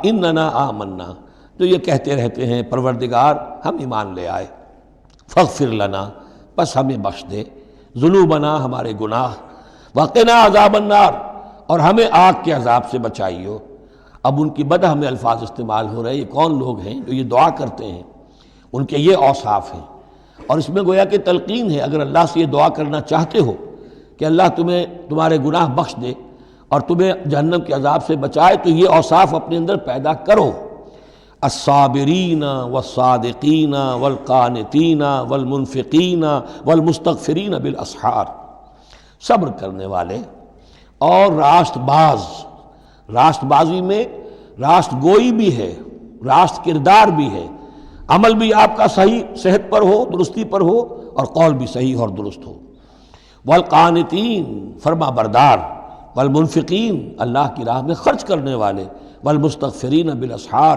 اننا آمنا، جو یہ کہتے رہتے ہیں پروردگار ہم ایمان لے آئے، فاغفر لنا، بس ہمیں بخش دے، ذنوبنا، ہمارے گناہ، وقنا عذاب النار، اور ہمیں آگ کے عذاب سے بچائیو۔ اب ان کی بدح میں الفاظ استعمال ہو رہے ہیں، یہ کون لوگ ہیں جو یہ دعا کرتے ہیں، ان کے یہ اوصاف ہیں، اور اس میں گویا کہ تلقین ہے، اگر اللہ سے یہ دعا کرنا چاہتے ہو کہ اللہ تمہیں تمہارے گناہ بخش دے اور تمہیں جہنم کے عذاب سے بچائے، تو یہ اوصاف اپنے اندر پیدا کرو۔ الصابرین والصادقین والقانتین والمنفقین والمستغفرین بالاسحار، صبر کرنے والے اور راست باز، راست بازی میں راست گوئی بھی ہے، راست کردار بھی ہے، عمل بھی آپ کا صحیح صحت پر ہو، درستی پر ہو، اور قول بھی صحیح اور درست ہو۔ والقانتین، فرما بردار، والمنفقین، اللہ کی راہ میں خرچ کرنے والے، والمستغفرین بالاسحار،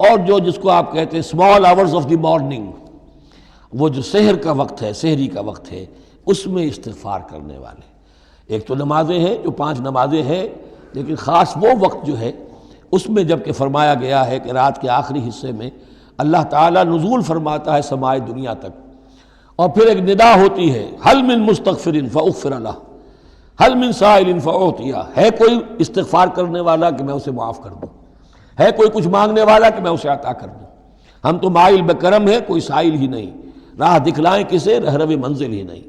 اور جو جس کو آپ کہتے ہیں small hours of the morning, وہ جو سحر کا وقت ہے، سحری کا وقت ہے، اس میں استغفار کرنے والے۔ ایک تو نمازیں ہیں جو 5 نمازیں ہیں، لیکن خاص وہ وقت جو ہے اس میں جب کہ فرمایا گیا ہے کہ رات کے آخری حصے میں اللہ تعالیٰ نزول فرماتا ہے سمائے دنیا تک، اور پھر ایک ندا ہوتی ہے، حل من مستغفر فاغفر لہ، حل من سائل فاعطیہ، ہے کوئی استغفار کرنے والا کہ میں اسے معاف کر دوں، ہے کوئی کچھ مانگنے والا کہ میں اسے عطا کر دوں۔ ہم تو مائل بکرم ہے، کوئی سائل ہی نہیں، راہ دکھلائیں کسے، رہرو منزل ہی نہیں۔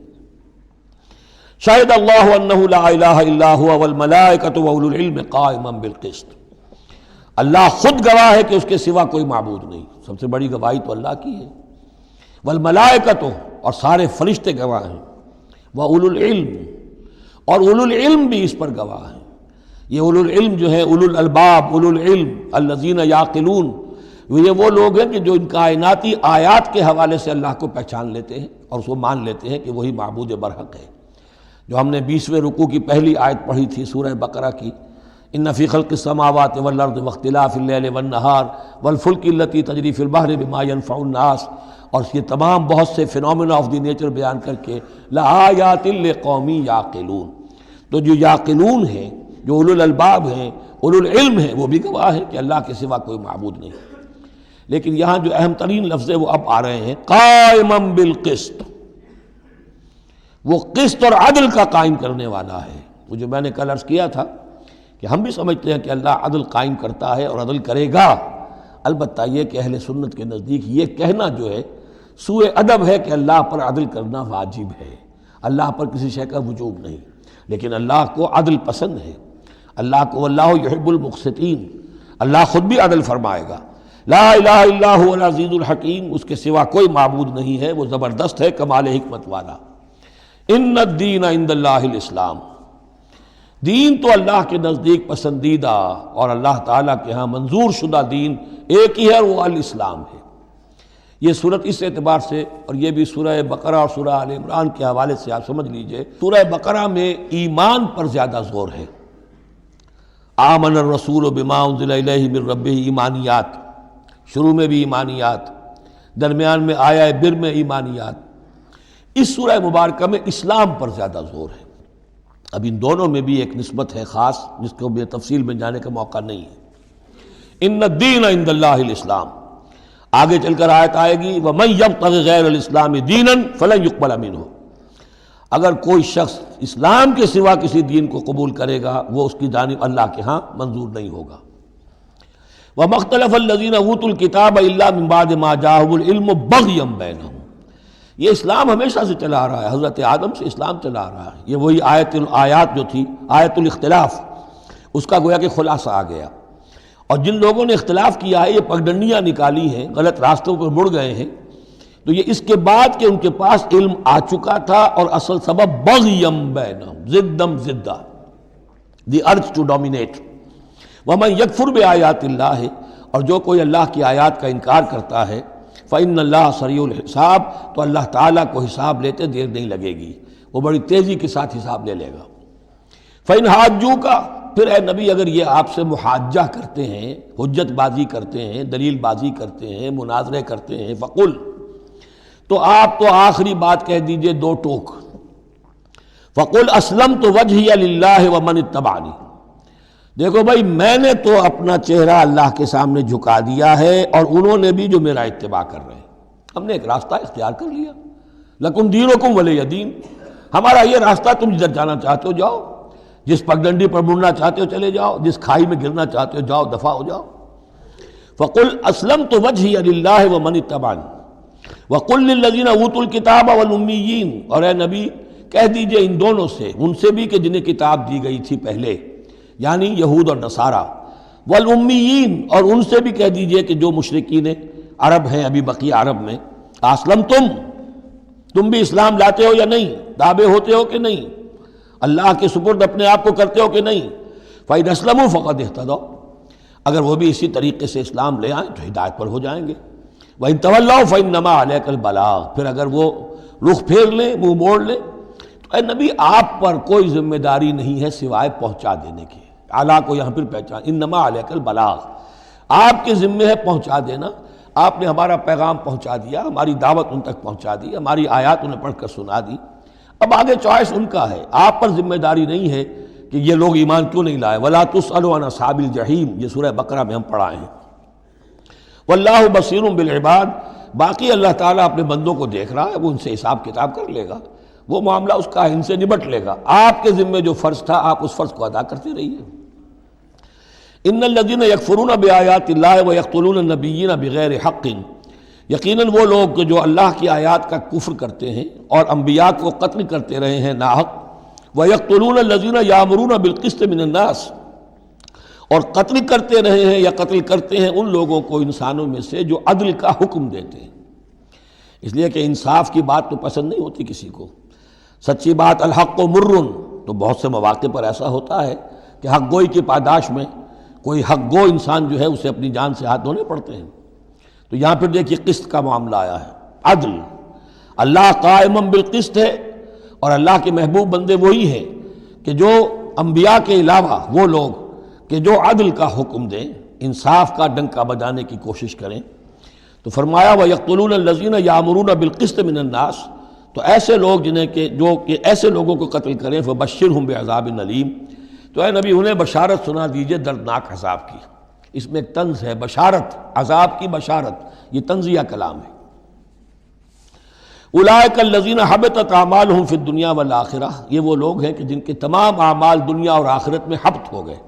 شاہد اللہ انہ لا الہ الا ہوا والملائکۃ واولو العلم قائما بالقسط، اللہ خود گواہ ہے کہ اس کے سوا کوئی معبود نہیں، سب سے بڑی گواہی تو اللہ کی ہے، والملائکۃ، اور سارے فرشتے گواہ ہیں، واولو العلم، اور اولو العلم بھی اس پر گواہ ہیں۔ یہ اولو العلم جو ہے، اولو الالباب، اولو العلم الذین یعقلون، یہ وہ لوگ ہیں کہ جو ان کائناتی آیات کے حوالے سے اللہ کو پہچان لیتے ہیں اور اس کو مان لیتے ہیں کہ وہی معبود برحق ہے۔ جو ہم نے 20ویں رکوع کی پہلی آیت پڑھی تھی سورہ بقرہ کی، ان فی خلق السماوات والارض واختلاف اللیل والنہار والفلک التی تجری فی البحر بما ینفع الناس، اور یہ تمام بہت سے فینومینا آف دی نیچر بیان کر کے لآیات لقوم یعقلون، تو جو یعقلون ہیں، جو اولو الالباب ہیں، اولو العلم ہیں، وہ بھی گواہ ہیں کہ اللہ کے سوا کوئی معبود نہیں۔ لیکن یہاں جو اہم ترین لفظ ہے وہ اب آ رہے ہیں، قائما بالقسط، وہ قسط اور عدل کا قائم کرنے والا ہے۔ وہ جو میں نے کل عرض کیا تھا کہ ہم بھی سمجھتے ہیں کہ اللہ عدل قائم کرتا ہے اور عدل کرے گا، البتہ یہ کہ اہل سنت کے نزدیک یہ کہنا جو ہے سوء ادب ہے کہ اللہ پر عدل کرنا واجب ہے، اللہ پر کسی شے کا وجوب نہیں، لیکن اللہ کو عدل پسند ہے، اللہ کو واللہ یحب المقسطین، اللہ خود بھی عدل فرمائے گا۔ لا الہ الا هو العزیز الحکیم، اس کے سوا کوئی معبود نہیں ہے، وہ زبردست ہے، کمال حکمت والا۔ ان الدین عند اللہ الاسلام، دین تو اللہ کے نزدیک پسندیدہ اور اللہ تعالیٰ کے ہاں منظور شدہ دین ایک ہی ہے، وہ الاسلام ہے۔ یہ صورت اس اعتبار سے، اور یہ بھی سورہ بقرہ اور سورہ آل عمران کے حوالے سے آپ سمجھ لیجئے، سورہ بقرہ میں ایمان پر زیادہ زور ہے، آمن الرسول بما انزل الیہ من ربہ، ایمانیات، شروع میں بھی ایمانیات، درمیان میں آیا بر میں ایمانیات۔ اس سورہ مبارکہ میں اسلام پر زیادہ زور ہے۔ اب ان دونوں میں بھی ایک نسبت ہے خاص جس کو بھی تفصیل میں جانے کا موقع نہیں ہے۔ ان الدین عند اللہ الاسلام، آگے چل کر آیت آئے گی وَمَن يَبْتَغِ غَيْرَ الْإِسْلَامِ دِينًا فَلَن يُقْبَلَ مِنْهُ، اگر کوئی شخص اسلام کے سوا کسی دین کو قبول کرے گا وہ اس کی جانب اللہ کے ہاں منظور نہیں ہوگا۔ وَمَا اخْتَلَفَ الَّذِينَ أُوتُوا الْكِتَابَ إِلَّا مِن بَعْدِ مَا جَاءَهُمُ الْعِلْمُ بَغْيًا بَيْنَهُمْ۔ یہ اسلام ہمیشہ سے چلا آ رہا ہے، حضرت آدم سے اسلام چلا آ رہا ہے۔ یہ وہی آیات جو تھی آیت الاختلاف، اس کا گویا کہ خلاصہ آ گیا۔ اور جن لوگوں نے اختلاف کیا ہے، یہ پگڈنڈیاں نکالی ہیں، غلط راستوں پر مڑ گئے ہیں، تو یہ اس کے بعد کہ ان کے پاس علم آ چکا تھا، اور اصل سبب بغیم بینہم، ضدم ضدہ، دی ارج ٹو ڈومینیٹ۔ ومن یکفر بآیات اللہ، اور جو کوئی اللہ کی آیات کا انکار کرتا ہے، فإن اللہ سریع الحساب، تو اللہ تعالیٰ کو حساب لیتے دیر نہیں لگے گی، وہ بڑی تیزی کے ساتھ حساب لے لے گا۔ فإن حاجوک، پھر اے نبی اگر یہ آپ سے محاجہ کرتے ہیں، حجت بازی کرتے ہیں، دلیل بازی کرتے ہیں، مناظرے کرتے ہیں، فقل، تو آپ تو آخری بات کہہ دیجئے دو ٹوک، فقل اسلمت وجہی للہ ومن اتبعنی، دیکھو بھائی میں نے تو اپنا چہرہ اللہ کے سامنے جھکا دیا ہے، اور انہوں نے بھی جو میرا اتباع کر رہے ہیں، ہم نے ایک راستہ اختیار کر لیا، لکم دینکم ولی دین، ہمارا یہ راستہ، تم جدھر جانا چاہتے ہو جاؤ، جس پگڈنڈی پر مڑنا چاہتے ہو چلے جاؤ، جس کھائی میں گرنا چاہتے ہو جاؤ، دفع ہو جاؤ۔ فقل اسلمت وجہی للہ ومن اتبعنی وقل للذین اوتوا الکتاب والامیین، اور اے نبی کہہ دیجئے ان دونوں سے، ان سے بھی کہ جنہیں کتاب دی گئی تھی پہلے، یعنی یہود اور نصارہ، والامیین، اور ان سے بھی کہہ دیجئے کہ جو مشرکین عرب ہیں ابھی بقیہ عرب میں، اسلمتم، تم بھی اسلام لاتے ہو یا نہیں، تابع ہوتے ہو کہ نہیں، اللہ کے سپرد اپنے آپ کو کرتے ہو کہ نہیں، فَإِنْ أَسْلَمُوا فَقَدِ اهْتَدَوْا، اگر وہ بھی اسی طریقے سے اسلام لے آئیں تو ہدایت پر ہو جائیں گے۔ وَإِنْ تَوَلَّوْا فَإِنَّمَا عَلَيْكَ الْبَلَاغُ، پھر اگر وہ رخ پھیر لیں، منہ موڑ لیں، تو اے نبی آپ پر کوئی ذمہ داری نہیں ہے سوائے پہنچا دینے کی۔ اعلیٰ کو یہاں پھر پہچان، انما علیک البلاغ، آپ کے ذمہ ہے پہنچا دینا، آپ نے ہمارا پیغام پہنچا دیا، ہماری دعوت ان تک پہنچا دی، ہماری آیات انہیں پڑھ کر سنا دی، اب آگے چوائس ان کا ہے، آپ پر ذمہ داری نہیں ہے کہ یہ لوگ ایمان کیوں نہیں لائے۔ وَلَا تُسْأَلُوا عَنْ أَصْحَابِ الْجَحِيمِ، یہ سورہ بقرہ میں ہم پڑھائے ہیں۔ وَاللَّهُ بَصِيرٌ بِالْعِبَادِ، باقی اللہ تعالیٰ اپنے بندوں کو دیکھ رہا ہے، وہ ان سے حساب کتاب کر لے گا، وہ معاملہ اس کا ان سے نبٹ لے گا، آپ کے ذمہ جو فرض تھا آپ اس فرض کو ادا کرتے رہیے۔ ان الذین یکفرون بآیات اللہ ویقتلون النبیین بغیر حق، یقیناً وہ لوگ جو اللہ کی آیات کا کفر کرتے ہیں اور انبیاء کو قتل کرتے رہے ہیں ناحق، ویقتلون الذین یامرون بالقسط من الناس، اور قتل کرتے رہے ہیں یا قتل کرتے ہیں ان لوگوں کو انسانوں میں سے جو عدل کا حکم دیتے ہیں، اس لیے کہ انصاف کی بات تو پسند نہیں ہوتی کسی کو، سچی بات الحق مر، تو بہت سے مواقع پر ایسا ہوتا ہے کہ حق گوئی کی پاداش میں کوئی حق گو انسان جو ہے اسے اپنی جان سے ہاتھ دھونے پڑتے ہیں، تو یہاں پھر دیکھیے قسط کا معاملہ آیا ہے، عدل، اللہ قائم بالقسط ہے، اور اللہ کے محبوب بندے وہی ہیں کہ جو انبیاء کے علاوہ وہ لوگ کہ جو عدل کا حکم دیں، انصاف کا ڈنکا بجانے کی کوشش کریں، تو فرمایا وَيَقْتُلُونَ الَّذِينَ يَأْمُرُونَ بِالْقِسْطِ مِنَ النَّاسِ، تو ایسے لوگ جنہیں جو کہ ایسے لوگوں کو قتل کریں، فَبَشِّرْهُمْ بِعَذَابٍ أَلِيمٍ، تو اے نبی انہیں بشارت سنا دیجئے دردناک عذاب کی۔ اس میں ایک طنز ہے، بشارت، عذاب کی بشارت، یہ طنزیہ کلام ہے۔ اولئک الذین حبطت اعمالہم فی الدنیا والآخرہ، یہ وہ لوگ ہیں کہ جن کے تمام اعمال دنیا اور آخرت میں حبط ہو گئے۔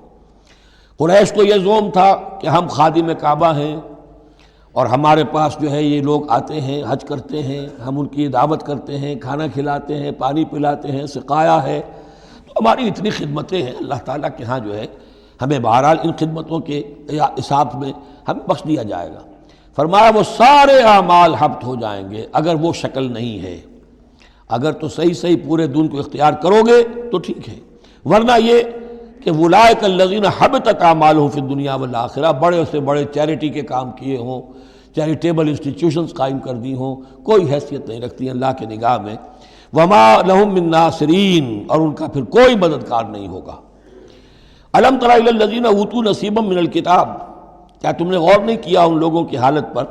قریش کو یہ زوم تھا کہ ہم خادم کعبہ ہیں اور ہمارے پاس جو ہے یہ لوگ آتے ہیں، حج کرتے ہیں، ہم ان کی دعوت کرتے ہیں، کھانا کھلاتے ہیں، پانی پلاتے ہیں، سقایا ہے، تو ہماری اتنی خدمتیں ہیں، اللہ تعالیٰ کے ہاں جو ہے ہمیں بہرحال ان خدمتوں کے حساب میں ہمیں بخش دیا جائے گا۔ فرمایا وہ سارے اعمال حبط ہو جائیں گے اگر وہ شکل نہیں ہے، اگر تو صحیح صحیح پورے دین کو اختیار کرو گے تو ٹھیک ہے، ورنہ یہ کہ اولئک الذین حبطت اعمالہم فی الدنیا والآخرہ، بڑے سے بڑے چیریٹی کے کام کیے ہوں، چیریٹیبل انسٹیٹیوشنز قائم کر دی ہوں، کوئی حیثیت نہیں رکھتی اللہ کے نگاہ میں۔ وما لہم من ناصرین، اور ان کا پھر کوئی مددگار نہیں ہوگا۔ الم تر الی الذین اوتوا نصیبا من الکتاب، کیا تم نے غور نہیں کیا ان لوگوں کی حالت پر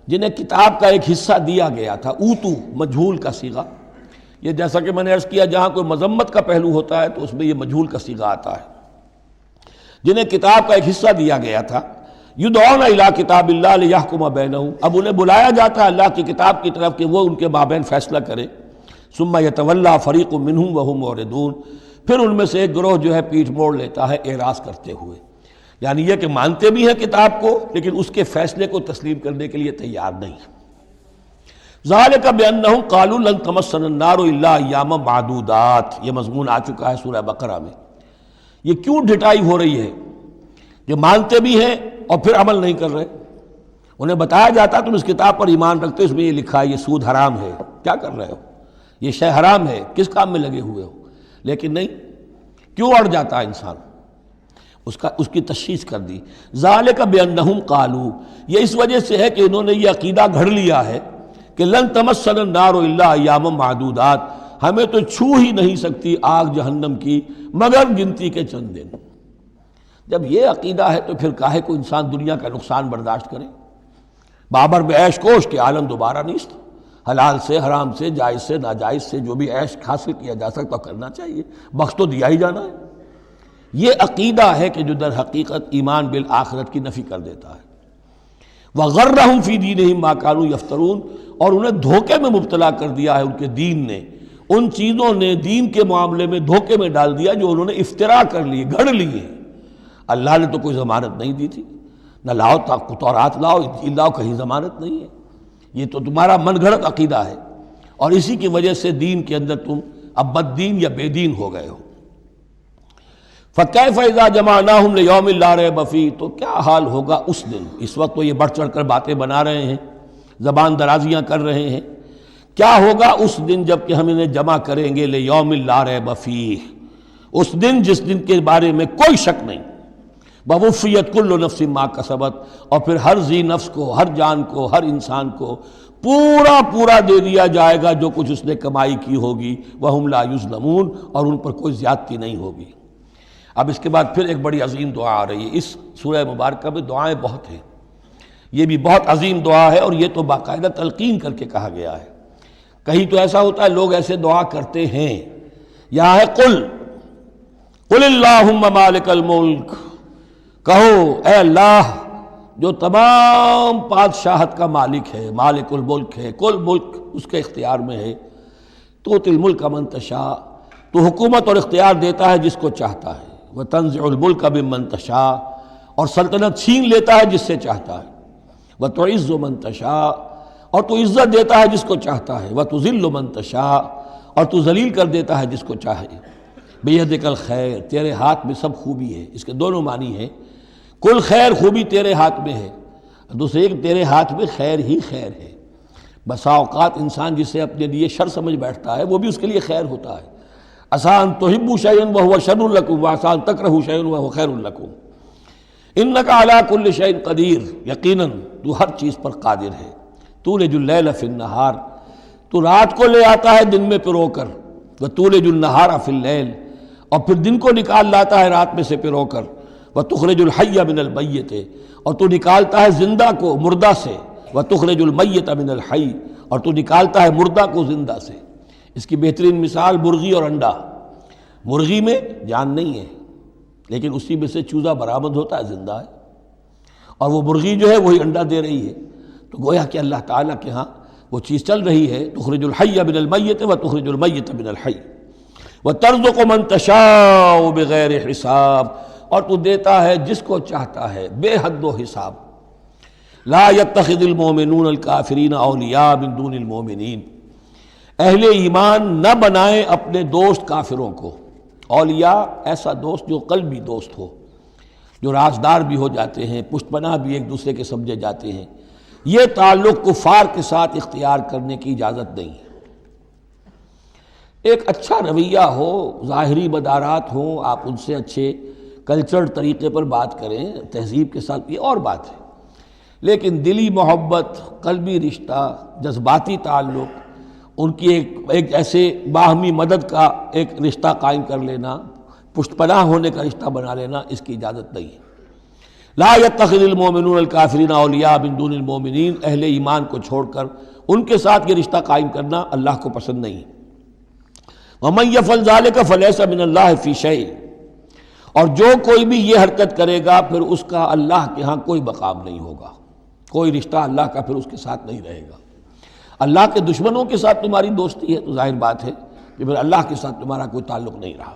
جنہیں کتاب کا ایک حصہ دیا گیا تھا؟ اوتو مجہول کا صیغہ، یہ جیسا کہ میں نے عرض کیا جہاں کوئی مذمت کا پہلو ہوتا ہے تو اس میں یہ مجہول کا صیغہ آتا ہے، جنہیں کتاب کا ایک حصہ دیا گیا تھا۔ یدعون الی کتاب اللہ لیحکم بینہم، اب انہیں بلایا جاتا ہے اللہ کی کتاب کی طرف کہ وہ ان کے مابین فیصلہ کرے۔ ثم یتولی فریق منہم وہم معرضون، پھر ان میں سے ایک گروہ جو ہے پیٹھ موڑ لیتا ہے اعراض کرتے ہوئے، یعنی یہ کہ مانتے بھی ہیں کتاب کو لیکن اس کے فیصلے کو تسلیم کرنے کے لیے تیار نہیں۔ ذالک بانہم قالوا لن تمسنا النار الا ایاما معدودات، یہ مضمون آ چکا ہے سورہ بقرہ میں۔ یہ کیوں ڈھٹائی ہو رہی ہے؟ جو مانتے بھی ہیں اور پھر عمل نہیں کر رہے، انہیں بتایا جاتا تم اس کتاب پر ایمان رکھتے ہو، اس میں یہ لکھا ہے یہ سود حرام ہے، کیا کر رہے ہو، یہ شے حرام ہے، کس کام میں لگے ہوئے ہو؟ لیکن نہیں، کیوں اڑ جاتا ہے انسان؟ اس کی تشخیص کر دی۔ ذالک بانہم قالوا، یہ اس وجہ سے ہے کہ انہوں نے یہ عقیدہ گھڑ لیا ہے کہ لن تمسنا النار الا ایاما معدودات، ہمیں تو چھو ہی نہیں سکتی آگ جہنم کی مگر گنتی کے چند دن۔ جب یہ عقیدہ ہے تو پھر کاہے کو انسان دنیا کا نقصان برداشت کرے؟ بابر بے عیش کوش کے عالم دوبارہ نیست، حلال سے حرام سے جائز سے ناجائز سے جو بھی عیش حاصل کیا جا سکتا کرنا چاہیے، بخش تو دیا ہی جانا ہے۔ یہ عقیدہ ہے کہ جو در حقیقت ایمان بالآخرت کی نفی کر دیتا ہے۔ وَغَرَّهُمْ فِي دِينِهِمْ مَا كَانُوا يَفْتَرُونَ، اور انہیں دھوکے میں مبتلا کر دیا ہے ان کے دین نے، ان چیزوں نے دین کے معاملے میں دھوکے میں ڈال دیا جو انہوں نے افترا کر لیے، گھڑ لیے۔ اللہ نے تو کوئی ضمانت نہیں دی تھی، نہ لاؤ تورات لاؤ انجیل لاؤ، کہیں ضمانت نہیں ہے، یہ تو تمہارا من گھڑت عقیدہ ہے، اور اسی کی وجہ سے دین کے اندر تم اب بد دین یا بے دین ہو گئے ہو۔ فَكَيْفَ إِذَا جَمَعْنَاهُمْ لِيَوْمٍ لَا رَيْبَ فِيهِ، تو کیا حال ہوگا اس دن؟ اس وقت تو یہ بڑھ چڑھ کر باتیں بنا رہے ہیں، زبان درازیاں کر رہے ہیں، کیا ہوگا اس دن جب کہ ہم انہیں جمع کریں گے لِيَوْمٍ لَا رَيْبَ فِيهِ، اس دن جس دن کے بارے میں کوئی شک نہیں۔ وَوُفِّيَتْ كُلُّ نَفْسٍ مَا كَسَبَتْ، اور پھر ہر ذی نفس کو، ہر جان کو، ہر انسان کو پورا دے دیا جائے گا جو کچھ اس نے کمائی کی ہوگی۔ وَهُمْ لَا يُظْلَمُونَ، اور ان پر کوئی زیادتی نہیں ہوگی۔ اب اس کے بعد پھر ایک بڑی عظیم دعا آ رہی ہے۔ اس سورہ مبارکہ میں دعائیں بہت ہیں، یہ بھی بہت عظیم دعا ہے، اور یہ تو باقاعدہ تلقین کر کے کہا گیا ہے۔ کہیں تو ایسا ہوتا ہے لوگ ایسے دعا کرتے ہیں، یہاں ہے قل اللہم مالک الملک، کہو اے اللہ جو تمام بادشاہت کا مالک ہے، مالک الملک ہے، کل ملک اس کے اختیار میں ہے، تؤتی الملک من تشاء، تو حکومت اور اختیار دیتا ہے جس کو چاہتا ہے، وتنزع الملک ممن تشاء، اور سلطنت چھین لیتا ہے جس سے چاہتا ہے، وتعز من تشاء، اور تو عزت دیتا ہے جس کو چاہتا ہے، وتذل من تشاء، اور تو ذلیل کر دیتا ہے جس کو چاہے۔ بیدک الخیر، تیرے ہاتھ میں سب خوبی ہے۔ اس کے دونوں معنی ہیں، کل خیر خوبی تیرے ہاتھ میں ہے، دوسرے کہ تیرے ہاتھ میں خیر ہی خیر ہے۔ بسا اوقات انسان جسے اپنے لیے شر سمجھ بیٹھتا ہے وہ بھی اس کے لیے خیر ہوتا ہے۔ آسان تحبوا شیئا وہو شر لکم، وآسان تکرہوا شیئا وہو خیر لکم، انک علی کل شیء قدیر، یقیناً تو ہر چیز پر قادر ہے۔ تولج اللیل فی النہار، تو رات کو لے آتا ہے دن میں پرو کر، وتولج النہار فی اللیل، اور پھر دن کو نکال لاتا ہے رات میں سے پرو کر، وتخرج الحی من المیت، اور تو نکالتا ہے زندہ کو مردہ سے، وتخرج المیت من الحی، اور تو نکالتا ہے مردہ کو زندہ سے۔ اس کی بہترین مثال مرغی اور انڈا، مرغی میں جان نہیں ہے لیکن اسی میں سے چوزہ برآمد ہوتا ہے، زندہ ہے، اور وہ مرغی جو ہے وہی انڈا دے رہی ہے، تو گویا کہ اللہ تعالیٰ کے ہاں وہ چیز چل رہی ہے، تخرج الحی من المیت وتخرج المیت من الحی، وترزق من تشاء بغیر حساب، اور تو دیتا ہے جس کو چاہتا ہے بے حد و حساب۔ لا يتخذ المؤمنون الکافرین اولیاء من دون المؤمنین، اہل ایمان نہ بنائیں اپنے دوست کافروں کو، اولیاء ایسا دوست جو قلبی دوست ہو، جو رازدار بھی ہو جاتے ہیں، پشت پناہ بھی ایک دوسرے کے سمجھے جاتے ہیں، یہ تعلق کفار کے ساتھ اختیار کرنے کی اجازت نہیں ہے۔ ایک اچھا رویہ ہو، ظاہری مدارات ہوں، آپ ان سے اچھے کلچرڈ طریقے پر بات کریں تہذیب کے ساتھ، یہ اور بات ہے، لیکن دلی محبت، قلبی رشتہ، جذباتی تعلق، ان کی ایک ایسے باہمی مدد کا ایک رشتہ قائم کر لینا، پشت پناہ ہونے کا رشتہ بنا لینا، اس کی اجازت نہیں ہے۔ لا يتخذ المؤمنون الکافرین اولیاء من دون المؤمنین، اہل ایمان کو چھوڑ کر ان کے ساتھ یہ رشتہ قائم کرنا اللہ کو پسند نہیں۔ ومن یفعل ذلک فلیس من اللہ فی شیء، اور جو کوئی بھی یہ حرکت کرے گا پھر اس کا اللہ کے ہاں کوئی مقام نہیں ہوگا، کوئی رشتہ اللہ کا پھر اس کے ساتھ نہیں رہے گا۔ اللہ کے دشمنوں کے ساتھ تمہاری دوستی ہے تو ظاہر بات ہے کہ پھر اللہ کے ساتھ تمہارا کوئی تعلق نہیں رہا۔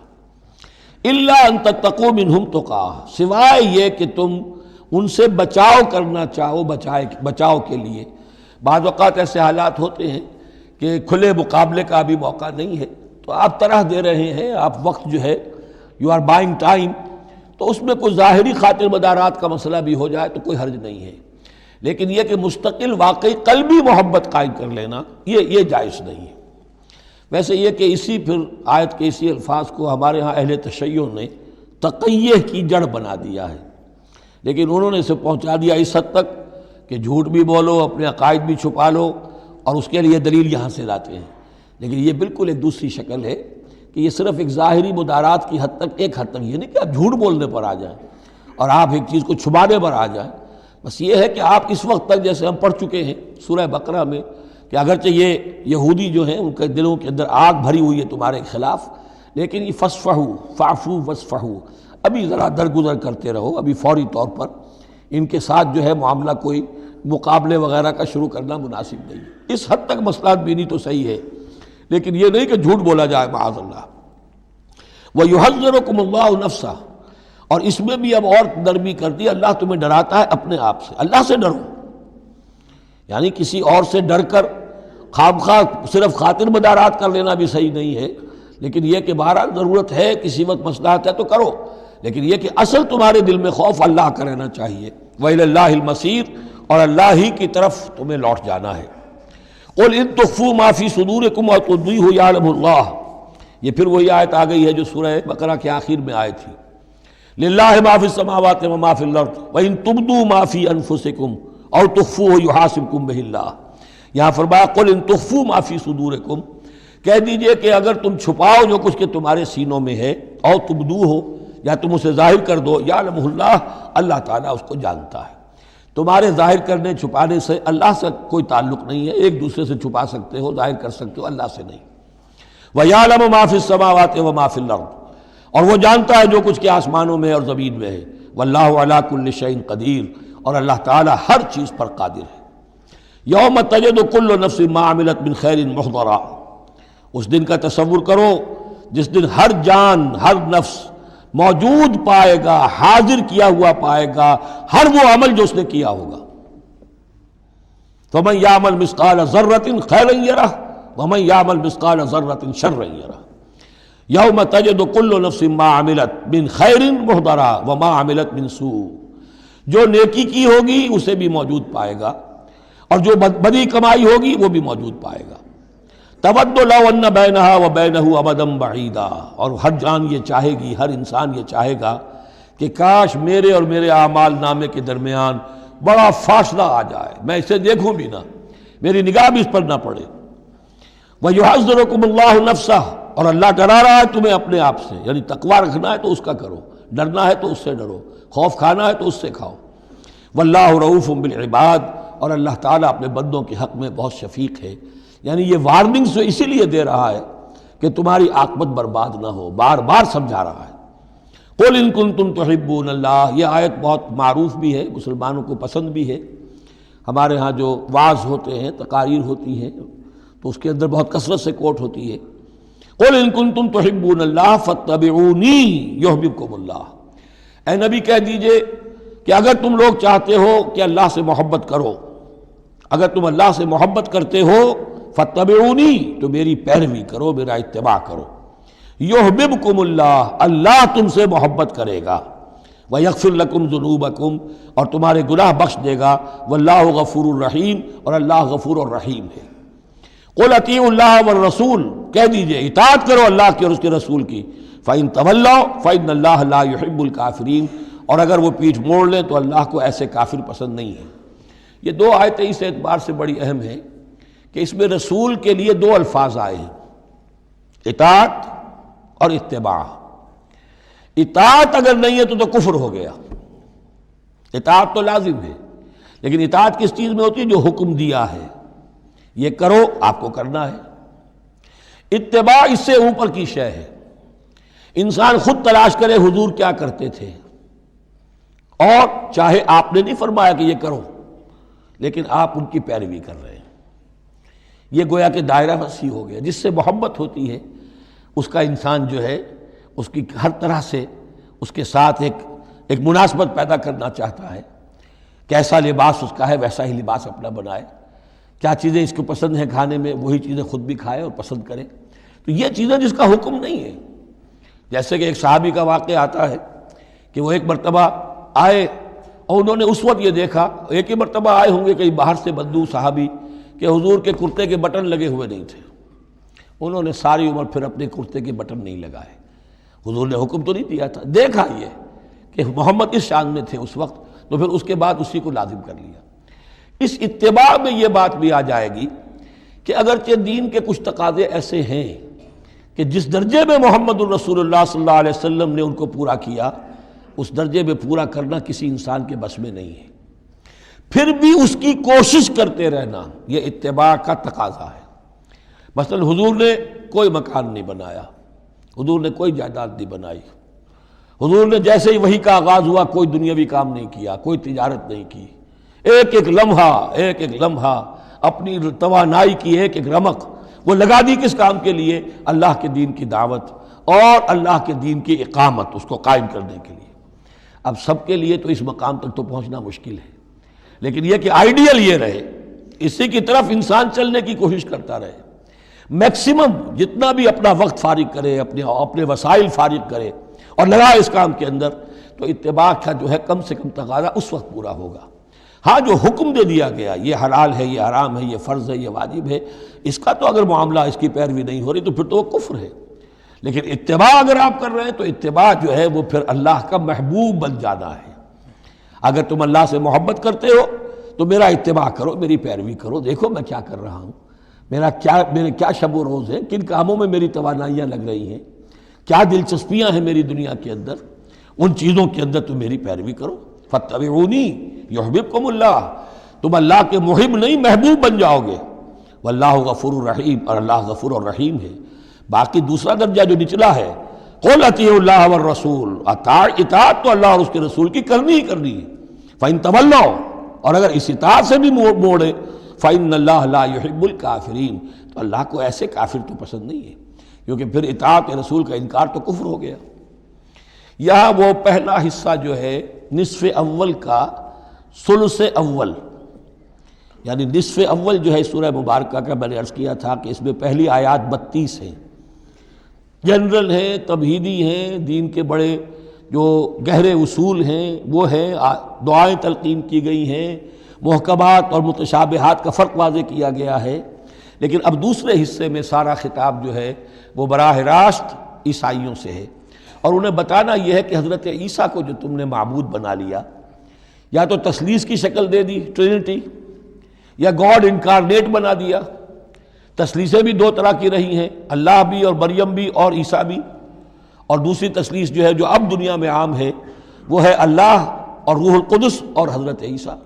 الا ان تتقوا منہم تقا، سوائے یہ کہ تم ان سے بچاؤ کرنا چاہو، بچاؤ کے لیے۔ بعض اوقات ایسے حالات ہوتے ہیں کہ کھلے مقابلے کا ابھی موقع نہیں ہے، تو آپ طرح دے رہے ہیں، آپ وقت جو ہے یو آر بائنگ ٹائم، تو اس میں کوئی ظاہری خاطر مدارات کا مسئلہ بھی ہو جائے تو کوئی حرج نہیں ہے، لیکن یہ کہ مستقل واقعی قلبی محبت قائم کر لینا یہ جائز نہیں ہے۔ ویسے یہ کہ اسی پھر آیت کے اسی الفاظ کو ہمارے ہاں اہل تشیع نے تقیہ کی جڑ بنا دیا ہے، لیکن انہوں نے اسے پہنچا دیا اس حد تک کہ جھوٹ بھی بولو، اپنے عقائد بھی چھپا لو، اور اس کے لیے دلیل یہاں سے لاتے ہیں۔ لیکن یہ بالکل ایک دوسری شکل ہے کہ یہ صرف ایک ظاہری مدارات کی حد تک، ایک حد تک، یہ نہیں کہ آپ جھوٹ بولنے پر آ جائیں اور آپ ایک چیز کو چھپانے پر آ جائیں، بس یہ ہے کہ آپ اس وقت تک، جیسے ہم پڑھ چکے ہیں سورہ بقرہ میں، کہ اگرچہ یہ یہودی جو ہیں ان کے دلوں کے اندر آگ بھری ہوئی ہے تمہارے خلاف، لیکن یہ فصفحوا فاعفوا واصفحوا، ابھی ذرا درگزر کرتے رہو، ابھی فوری طور پر ان کے ساتھ جو ہے معاملہ کوئی مقابلے وغیرہ کا شروع کرنا مناسب نہیں۔ اس حد تک مسئلہ بینی تو صحیح ہے، لیکن یہ نہیں کہ جھوٹ بولا جائے معاذ اللہ۔ وَيُحَذِّرُكُمُ اللَّهُ نَفْسَهُ، اور اس میں بھی اب اور نرمی کر دی، اللہ تمہیں ڈراتا ہے اپنے آپ سے، اللہ سے ڈرو، یعنی کسی اور سے ڈر کر خواہ صرف خاطر مدارات کر لینا بھی صحیح نہیں ہے، لیکن یہ کہ بہرحال ضرورت ہے، کسی وقت مصلحت ہے تو کرو، لیکن یہ کہ اصل تمہارے دل میں خوف اللہ کا رہنا چاہیے۔ وَإِلَى اللَّهِ الْمَصِيرُ، اور اللہ ہی کی طرف تمہیں لوٹ جانا ہے۔ قُلْ إِن تُخْفُوا مَا فِي صُدُورِكُمْ أَوْ تُبْدُوهُ يَعْلَمُهُ اللَّهُ، یہ پھر وہی آیت آ گئی ہے جو سورہ بقرہ کے آخر میں آئی تھی، لِلَّهِ مَا فِي السَّمَاوَاتِ وَمَا فِي الْأَرْضِ وَإِن تُبْدُوا مَا فِي أَنفُسِكُمْ أَوْ تُخْفُوهُ يُحَاسِبْكُم بِهِ اللَّهُ، یہاں فرمایا قُلْ إِن تُخْفُوا مَا فِي صُدُورِكُمْ، کہہ دیجئے کہ اگر تم چھپاؤ جو کچھ کہ تمہارے سینوں میں ہے، أَوْ تُبْدُوهُ، یا تم اسے ظاہر کر دو، يَعْلَمُهُ اللَّهُ، اللہ تعالیٰ اس کو جانتا ہے۔ تمہارے ظاہر کرنے چھپانے سے اللہ سے کوئی تعلق نہیں ہے، ایک دوسرے سے چھپا سکتے ہو، ظاہر کر سکتے ہو، اللہ سے نہیں۔ وَيَعْلَمُ مَا فِي السَّمَاوَاتِ وَمَا فِي الْأَرْضِ، اور وہ جانتا ہے جو کچھ کے آسمانوں میں اور زمین میں ہے۔ وَاللَّهُ عَلَىٰ كُلِّ شَيْءٍ قَدِيرٌ، اور اللہ تعالیٰ ہر چیز پر قادر ہے۔ يَوْمَ تَجِدُ كُلُّ نَفْسٍ مَا عَمِلَتْ مِنْ خَيْرٍ مُحْضَرًا، اس دن کا تصور کرو جس دن ہر جان، ہر نفس موجود پائے گا، حاضر کیا ہوا پائے گا ہر وہ عمل جو اس نے کیا ہوگا۔ فَمَن يَعْمَلْ مِثْقَالَ ذَرَّةٍ خَيْرًا يَرَهُ وَمَن يَعْمَلْ مِثْقَالَ ذَرَّةٍ شَرًّا يَرَهُ يَوْمَ تَجِدُ كُلُّ نَفْسٍ مَا عَمِلَتْ مِنْ خَيْرٍ مُحْضَرًا وَمَا عَمِلَتْ مِنْ سُوءٍ، جو نیکی کی ہوگی اسے بھی موجود پائے گا، اور جو بدی کمائی ہوگی وہ بھی موجود پائے گا۔ تود لو ان بینہا و بینہ امدا بعیدا، اور ہر جان یہ چاہے گی، ہر انسان یہ چاہے گا کہ کاش میرے اور میرے اعمال نامے کے درمیان بڑا فاصلہ آ جائے، میں اسے دیکھوں بھی نہ، میری نگاہ بھی اس پر نہ پڑے۔ وَيُحَذِّرُكُمُ اللَّهُ نَفْسَهُ، اور اللہ ڈرا رہا ہے تمہیں اپنے آپ سے، یعنی تقویٰ رکھنا ہے تو اس کا کرو، ڈرنا ہے تو اس سے ڈرو، خوف کھانا ہے تو اس سے کھاؤ۔ وَاللَّهُ رَءُوفٌ بِالْعِبَادِ، اور اللہ تعالیٰ اپنے بندوں کے حق میں بہت شفیق ہے، یعنی یہ وارننگز اسی لیے دے رہا ہے کہ تمہاری عاقبت برباد نہ ہو، بار بار سمجھا رہا ہے۔ قُلْ إِن كُنتُمْ تُحِبُّونَ اللَّهَ، یہ آیت بہت معروف بھی ہے، مسلمانوں کو پسند بھی ہے۔ ہمارے ہاں جو وعظ ہوتے ہیں، تقاریر ہوتی ہیں، تو اس کے اندر بہت کثرت سے کوٹ ہوتی ہے، قُلْ إِن كُنتُمْ تُحِبُّونَ اللَّهَ فَاتَّبِعُونِي يُحْبِبْكُمُ اللَّهُ، اے نبی کہہ دیجئے کہ اگر تم لوگ چاہتے ہو کہ اللہ سے محبت کرو، اگر تم اللہ سے محبت کرتے ہو، فَاتَّبِعُونِي، تو میری پیروی کرو، میرا اتباع کرو۔ یحببکم اللہ، اللہ تم سے محبت کرے گا، وَيَغْفِرْ لَكُمْ ذُنُوبَكُمْ، اور تمہارے گناہ بخش دے گا، وَاللَّهُ غَفُورٌ الرحیم، اور اللہ غفور الرحیم ہے۔ قُلْ اطیعوا اللَّهَ وَالرَّسُولَ، کہہ دیجئے اطاعت کرو اللہ کی اور اس کے رسول کی، فَإِن تَوَلَّوْا فَإِنَّ اللَّهَ لَا يُحِبُّ الْكَافِرِينَ، اور اگر وہ پیٹھ موڑ لیں تو اللہ کو ایسے کافر پسند نہیں ہے۔ یہ دو آیتیں اس اعتبار سے بڑی اہم ہیں کہ اس میں رسول کے لیے دو الفاظ آئے ہیں، اطاعت اور اتباع۔ اطاعت اگر نہیں ہے تو کفر ہو گیا، اطاعت تو لازم ہے، لیکن اطاعت کس چیز میں ہوتی ہے؟ جو حکم دیا ہے یہ کرو، آپ کو کرنا ہے۔ اتباع اس سے اوپر کی شے ہے، انسان خود تلاش کرے حضور کیا کرتے تھے، اور چاہے آپ نے نہیں فرمایا کہ یہ کرو، لیکن آپ ان کی پیروی کر رہے ہیں۔ یہ گویا کہ دائرہ وسیع ہو گیا. جس سے محبت ہوتی ہے اس کا انسان جو ہے اس کی ہر طرح سے اس کے ساتھ ایک مناسبت پیدا کرنا چاہتا ہے. کیسا لباس اس کا ہے ویسا ہی لباس اپنا بنائے. کیا چیزیں اس کو پسند ہیں کھانے میں وہی چیزیں خود بھی کھائے اور پسند کرے. تو یہ چیزیں جس کا حکم نہیں ہے. جیسے کہ ایک صحابی کا واقعہ آتا ہے کہ وہ ایک مرتبہ آئے اور انہوں نے اس وقت یہ دیکھا, ایک ہی مرتبہ آئے ہوں گے کہیں باہر سے بدو صحابی, کہ حضور کے کرتے کے بٹن لگے ہوئے نہیں تھے. انہوں نے ساری عمر پھر اپنے کرتے کے بٹن نہیں لگائے. حضور نے حکم تو نہیں دیا تھا, دیکھا یہ کہ محمد اس شان میں تھے اس وقت, تو پھر اس کے بعد اسی کو لازم کر لیا. اس اتباع میں یہ بات بھی آ جائے گی کہ اگرچہ دین کے کچھ تقاضے ایسے ہیں کہ جس درجے میں محمد الرسول اللہ صلی اللہ علیہ وسلم نے ان کو پورا کیا اس درجے میں پورا کرنا کسی انسان کے بس میں نہیں ہے, پھر بھی اس کی کوشش کرتے رہنا یہ اتباع کا تقاضا ہے. مثلا حضور نے کوئی مکان نہیں بنایا, حضور نے کوئی جائیداد نہیں بنائی, حضور نے جیسے ہی وحی کا آغاز ہوا کوئی دنیاوی کام نہیں کیا, کوئی تجارت نہیں کی. ایک ایک لمحہ اپنی توانائی کی ایک رمق وہ لگا دی کس کام کے لیے؟ اللہ کے دین کی دعوت اور اللہ کے دین کی اقامت, اس کو قائم کرنے کے لیے. اب سب کے لیے تو اس مقام تک تو پہنچنا مشکل ہے, لیکن یہ کہ آئیڈیل یہ رہے, اسی کی طرف انسان چلنے کی کوشش کرتا رہے. میکسیمم جتنا بھی اپنا وقت فارغ کرے, اپنے وسائل فارغ کرے اور لگائے اس کام کے اندر, تو اتباع کا جو ہے کم سے کم تقاضا اس وقت پورا ہوگا. ہاں جو حکم دے دیا گیا یہ حلال ہے, یہ حرام ہے, یہ فرض ہے, یہ واجب ہے, اس کا تو اگر معاملہ اس کی پیروی نہیں ہو رہی تو پھر تو وہ کفر ہے. لیکن اتباع اگر آپ کر رہے ہیں تو اتباع جو ہے وہ پھر اللہ کا محبوب بن جانا ہے. اگر تم اللہ سے محبت کرتے ہو تو میرا اتباع کرو, میری پیروی کرو. دیکھو میں کیا کر رہا ہوں, میرے کیا شب و روز ہے, کن کاموں میں میری توانائیاں لگ رہی ہیں, کیا دلچسپیاں ہیں میری دنیا کے اندر, ان چیزوں کے اندر تم میری پیروی کرو. فاتبعونی یحببکم اللہ, تم اللہ کے محب نہیں محبوب بن جاؤ گے. واللہ غفور الرحیم, اور اللہ غفور الرحیم ہے. باقی دوسرا درجہ جو نچلا ہے, قل اطیعوا اللہ والرسول, اطاعت تو اللہ اور اس کے رسول کی کرنی ہی کرنی ہے. فإن تولوا, اور اگر اس اطاعت سے بھی موڑے, فإن اللہ لا يحب الکافرین, تو اللہ کو ایسے کافر تو پسند نہیں ہے, کیونکہ پھر اطاعت رسول کا انکار تو کفر ہو گیا. یہاں وہ پہلا حصہ جو ہے نصف اول کا ثلث اول, یعنی نصف اول جو ہے سورہ مبارکہ کا, میں نے عرض کیا تھا کہ اس میں پہلی آیات 32 ہیں, جنرل ہیں, تمہیدی ہیں, دین کے بڑے جو گہرے اصول ہیں وہ ہیں, دعائیں تلقین کی گئی ہیں, محکمات اور متشابہات کا فرق واضح کیا گیا ہے. لیکن اب دوسرے حصے میں سارا خطاب جو ہے وہ براہ راست عیسائیوں سے ہے, اور انہیں بتانا یہ ہے کہ حضرت عیسیٰ کو جو تم نے معبود بنا لیا, یا تو تثلیث کی شکل دے دی ٹرینٹی, یا گاڈ انکارنیٹ بنا دیا. تثلیثیں بھی دو طرح کی رہی ہیں, اللہ بھی اور مریم بھی اور عیسیٰ بھی, اور دوسری تثلیث جو ہے جو اب دنیا میں عام ہے وہ ہے اللہ اور روح القدس اور حضرت عیسیٰ.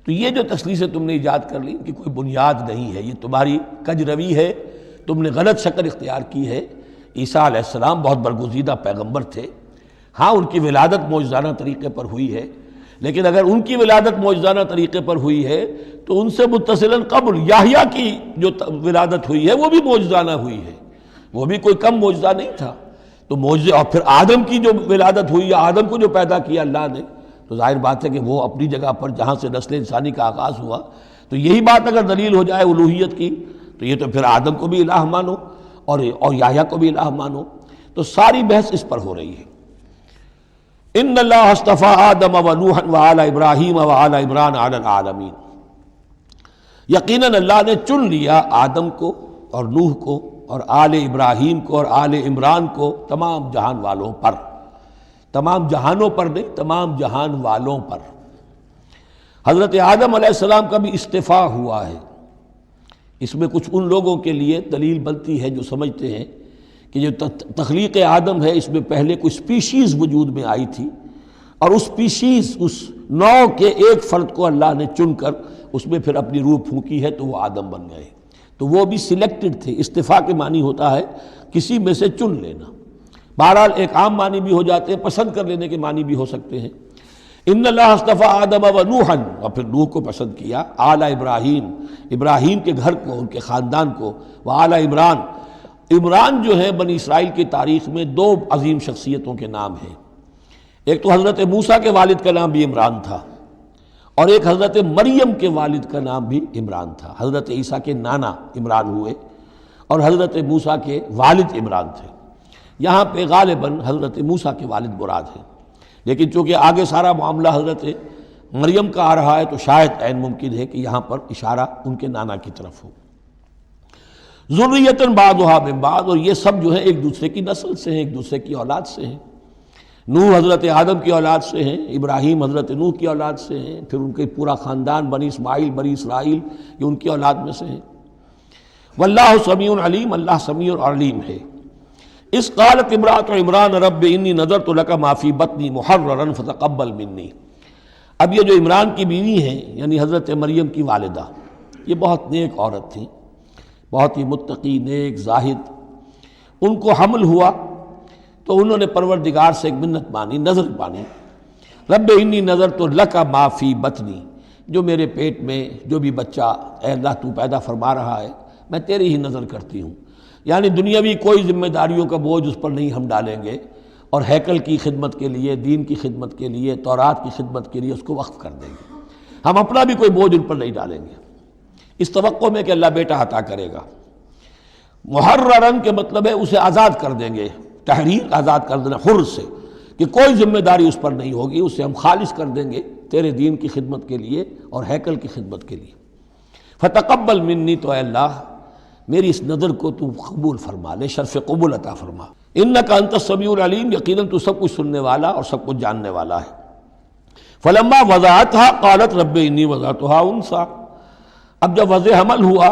تو یہ جو تثلیثیں تم نے ایجاد کر لی ان کی کوئی بنیاد نہیں ہے, یہ تمہاری کج روی ہے, تم نے غلط شکل اختیار کی ہے. عیسیٰ علیہ السلام بہت برگزیدہ پیغمبر تھے, ہاں ان کی ولادت معجزانہ طریقے پر ہوئی ہے, لیکن اگر ان کی ولادت معجزانہ طریقے پر ہوئی ہے تو ان سے متصلاً قبل یحییٰ کی جو ولادت ہوئی ہے وہ بھی معجزانہ ہوئی ہے, وہ بھی کوئی کم معجزہ نہیں تھا. تو معجزے, اور پھر آدم کی جو ولادت ہوئی, آدم کو جو پیدا کیا اللہ نے, تو ظاہر بات ہے کہ وہ اپنی جگہ پر جہاں سے نسل انسانی کا آغاز ہوا, تو یہی بات اگر دلیل ہو جائے الوہیت کی تو یہ تو پھر آدم کو بھی الہ مانو اور یحییٰ کو بھی الہ مانو. تو ساری بحث اس پر ہو رہی ہے. ان اللہ اصطفیٰ آدم و نوحا وآل ابراہیم وآل عمران علی العالمین, یقیناً اللہ نے چن لیا آدم کو اور نوح کو اور آل ابراہیم کو اور آل عمران کو تمام جہان والوں پر, تمام جہانوں پر نہیں, تمام جہان والوں پر. حضرت آدم علیہ السلام کا بھی استفاء ہوا ہے. اس میں کچھ ان لوگوں کے لیے دلیل بنتی ہے جو سمجھتے ہیں کہ جو تخلیق آدم ہے اس میں پہلے کوئی سپیشیز وجود میں آئی تھی, اور اس سپیشیز, اس نوع کے ایک فرد کو اللہ نے چن کر اس میں پھر اپنی روح پھونکی ہے تو وہ آدم بن گئے. تو وہ بھی سلیکٹڈ تھے. استفاء کے معنی ہوتا ہے کسی میں سے چن لینا. بہرحال ایک عام معنی بھی ہو جاتے ہیں, پسند کر لینے کے معنی بھی ہو سکتے ہیں. ان اللہ اصطفیٰ آدم و نوحا، اور پھر نوح کو پسند کیا، آل ابراہیم، ابراہیم کے گھر کو، ان کے خاندان کو، و آل عمران، عمران جو ہے بنی اسرائیل کی تاریخ میں دو عظیم شخصیتوں کے نام ہیں، ایک تو حضرت موسیٰ کے والد کا نام بھی عمران تھا، اور ایک حضرت مریم کے والد کا نام بھی عمران تھا۔ حضرت عیسیٰ کے نانا عمران ہوئے اور حضرت موسیٰ کے والد عمران تھے۔ یہاں پہ غالباً حضرت موسیٰ کے والد مراد ہیں، لیکن چونکہ آگے سارا معاملہ حضرت مریم کا آ رہا ہے تو شاید عین ممکن ہے کہ یہاں پر اشارہ ان کے نانا کی طرف ہو۔ ذریۃ بعضھا من بعض، اور یہ سب جو ہے ایک دوسرے کی نسل سے ہیں، ایک دوسرے کی اولاد سے ہیں۔ نوح حضرت آدم کی اولاد سے ہیں، ابراہیم حضرت نوح کی اولاد سے ہیں، پھر ان کے پورا خاندان بنی اسماعیل بنی اسرائیل یہ ان کی اولاد میں سے ہیں۔ واللہ سمیع علیم، اللہ سمیع اور علیم ہے۔ اس قالت امرأۃ عمران رب انی نذرت لک ما فی بطنی محررا فتقبل منی۔ اب یہ جو عمران کی بیوی ہیں یعنی حضرت مریم کی والدہ، یہ بہت نیک عورت تھیں، بہت ہی متقی، نیک، زاہد۔ ان کو حمل ہوا تو انہوں نے پروردگار سے ایک منت مانی، نظر مانی، رب انی نذرت لک ما فی بطنی، جو میرے پیٹ میں جو بھی بچہ اے اللہ تو پیدا فرما رہا ہے میں تیری ہی نظر کرتی ہوں، یعنی دنیاوی کوئی ذمہ داریوں کا بوجھ اس پر نہیں ہم ڈالیں گے، اور ہیکل کی خدمت کے لیے، دین کی خدمت کے لیے، تورات کی خدمت کے لیے اس کو وقف کر دیں گے، ہم اپنا بھی کوئی بوجھ ان پر نہیں ڈالیں گے، اس توقع میں کہ اللہ بیٹا عطا کرے گا۔ محررن کے مطلب ہے اسے آزاد کر دیں گے، تحریر آزاد کر دینا حر سے، کہ کوئی ذمہ داری اس پر نہیں ہوگی، اسے ہم خالص کر دیں گے تیرے دین کی خدمت کے لیے اور ہیکل کی خدمت کے لیے۔ فتقبل منی، تو اے اللہ میری اس نظر کو تو قبول فرما لے، شرف قبول عطا فرما۔ انک انت السمیع العلیم، یقیناً تو سب کچھ سننے والا اور سب کچھ جاننے والا ہے۔ فلما وضعتها قالت رب انی وضعتها انثی، اب جب وضع حمل ہوا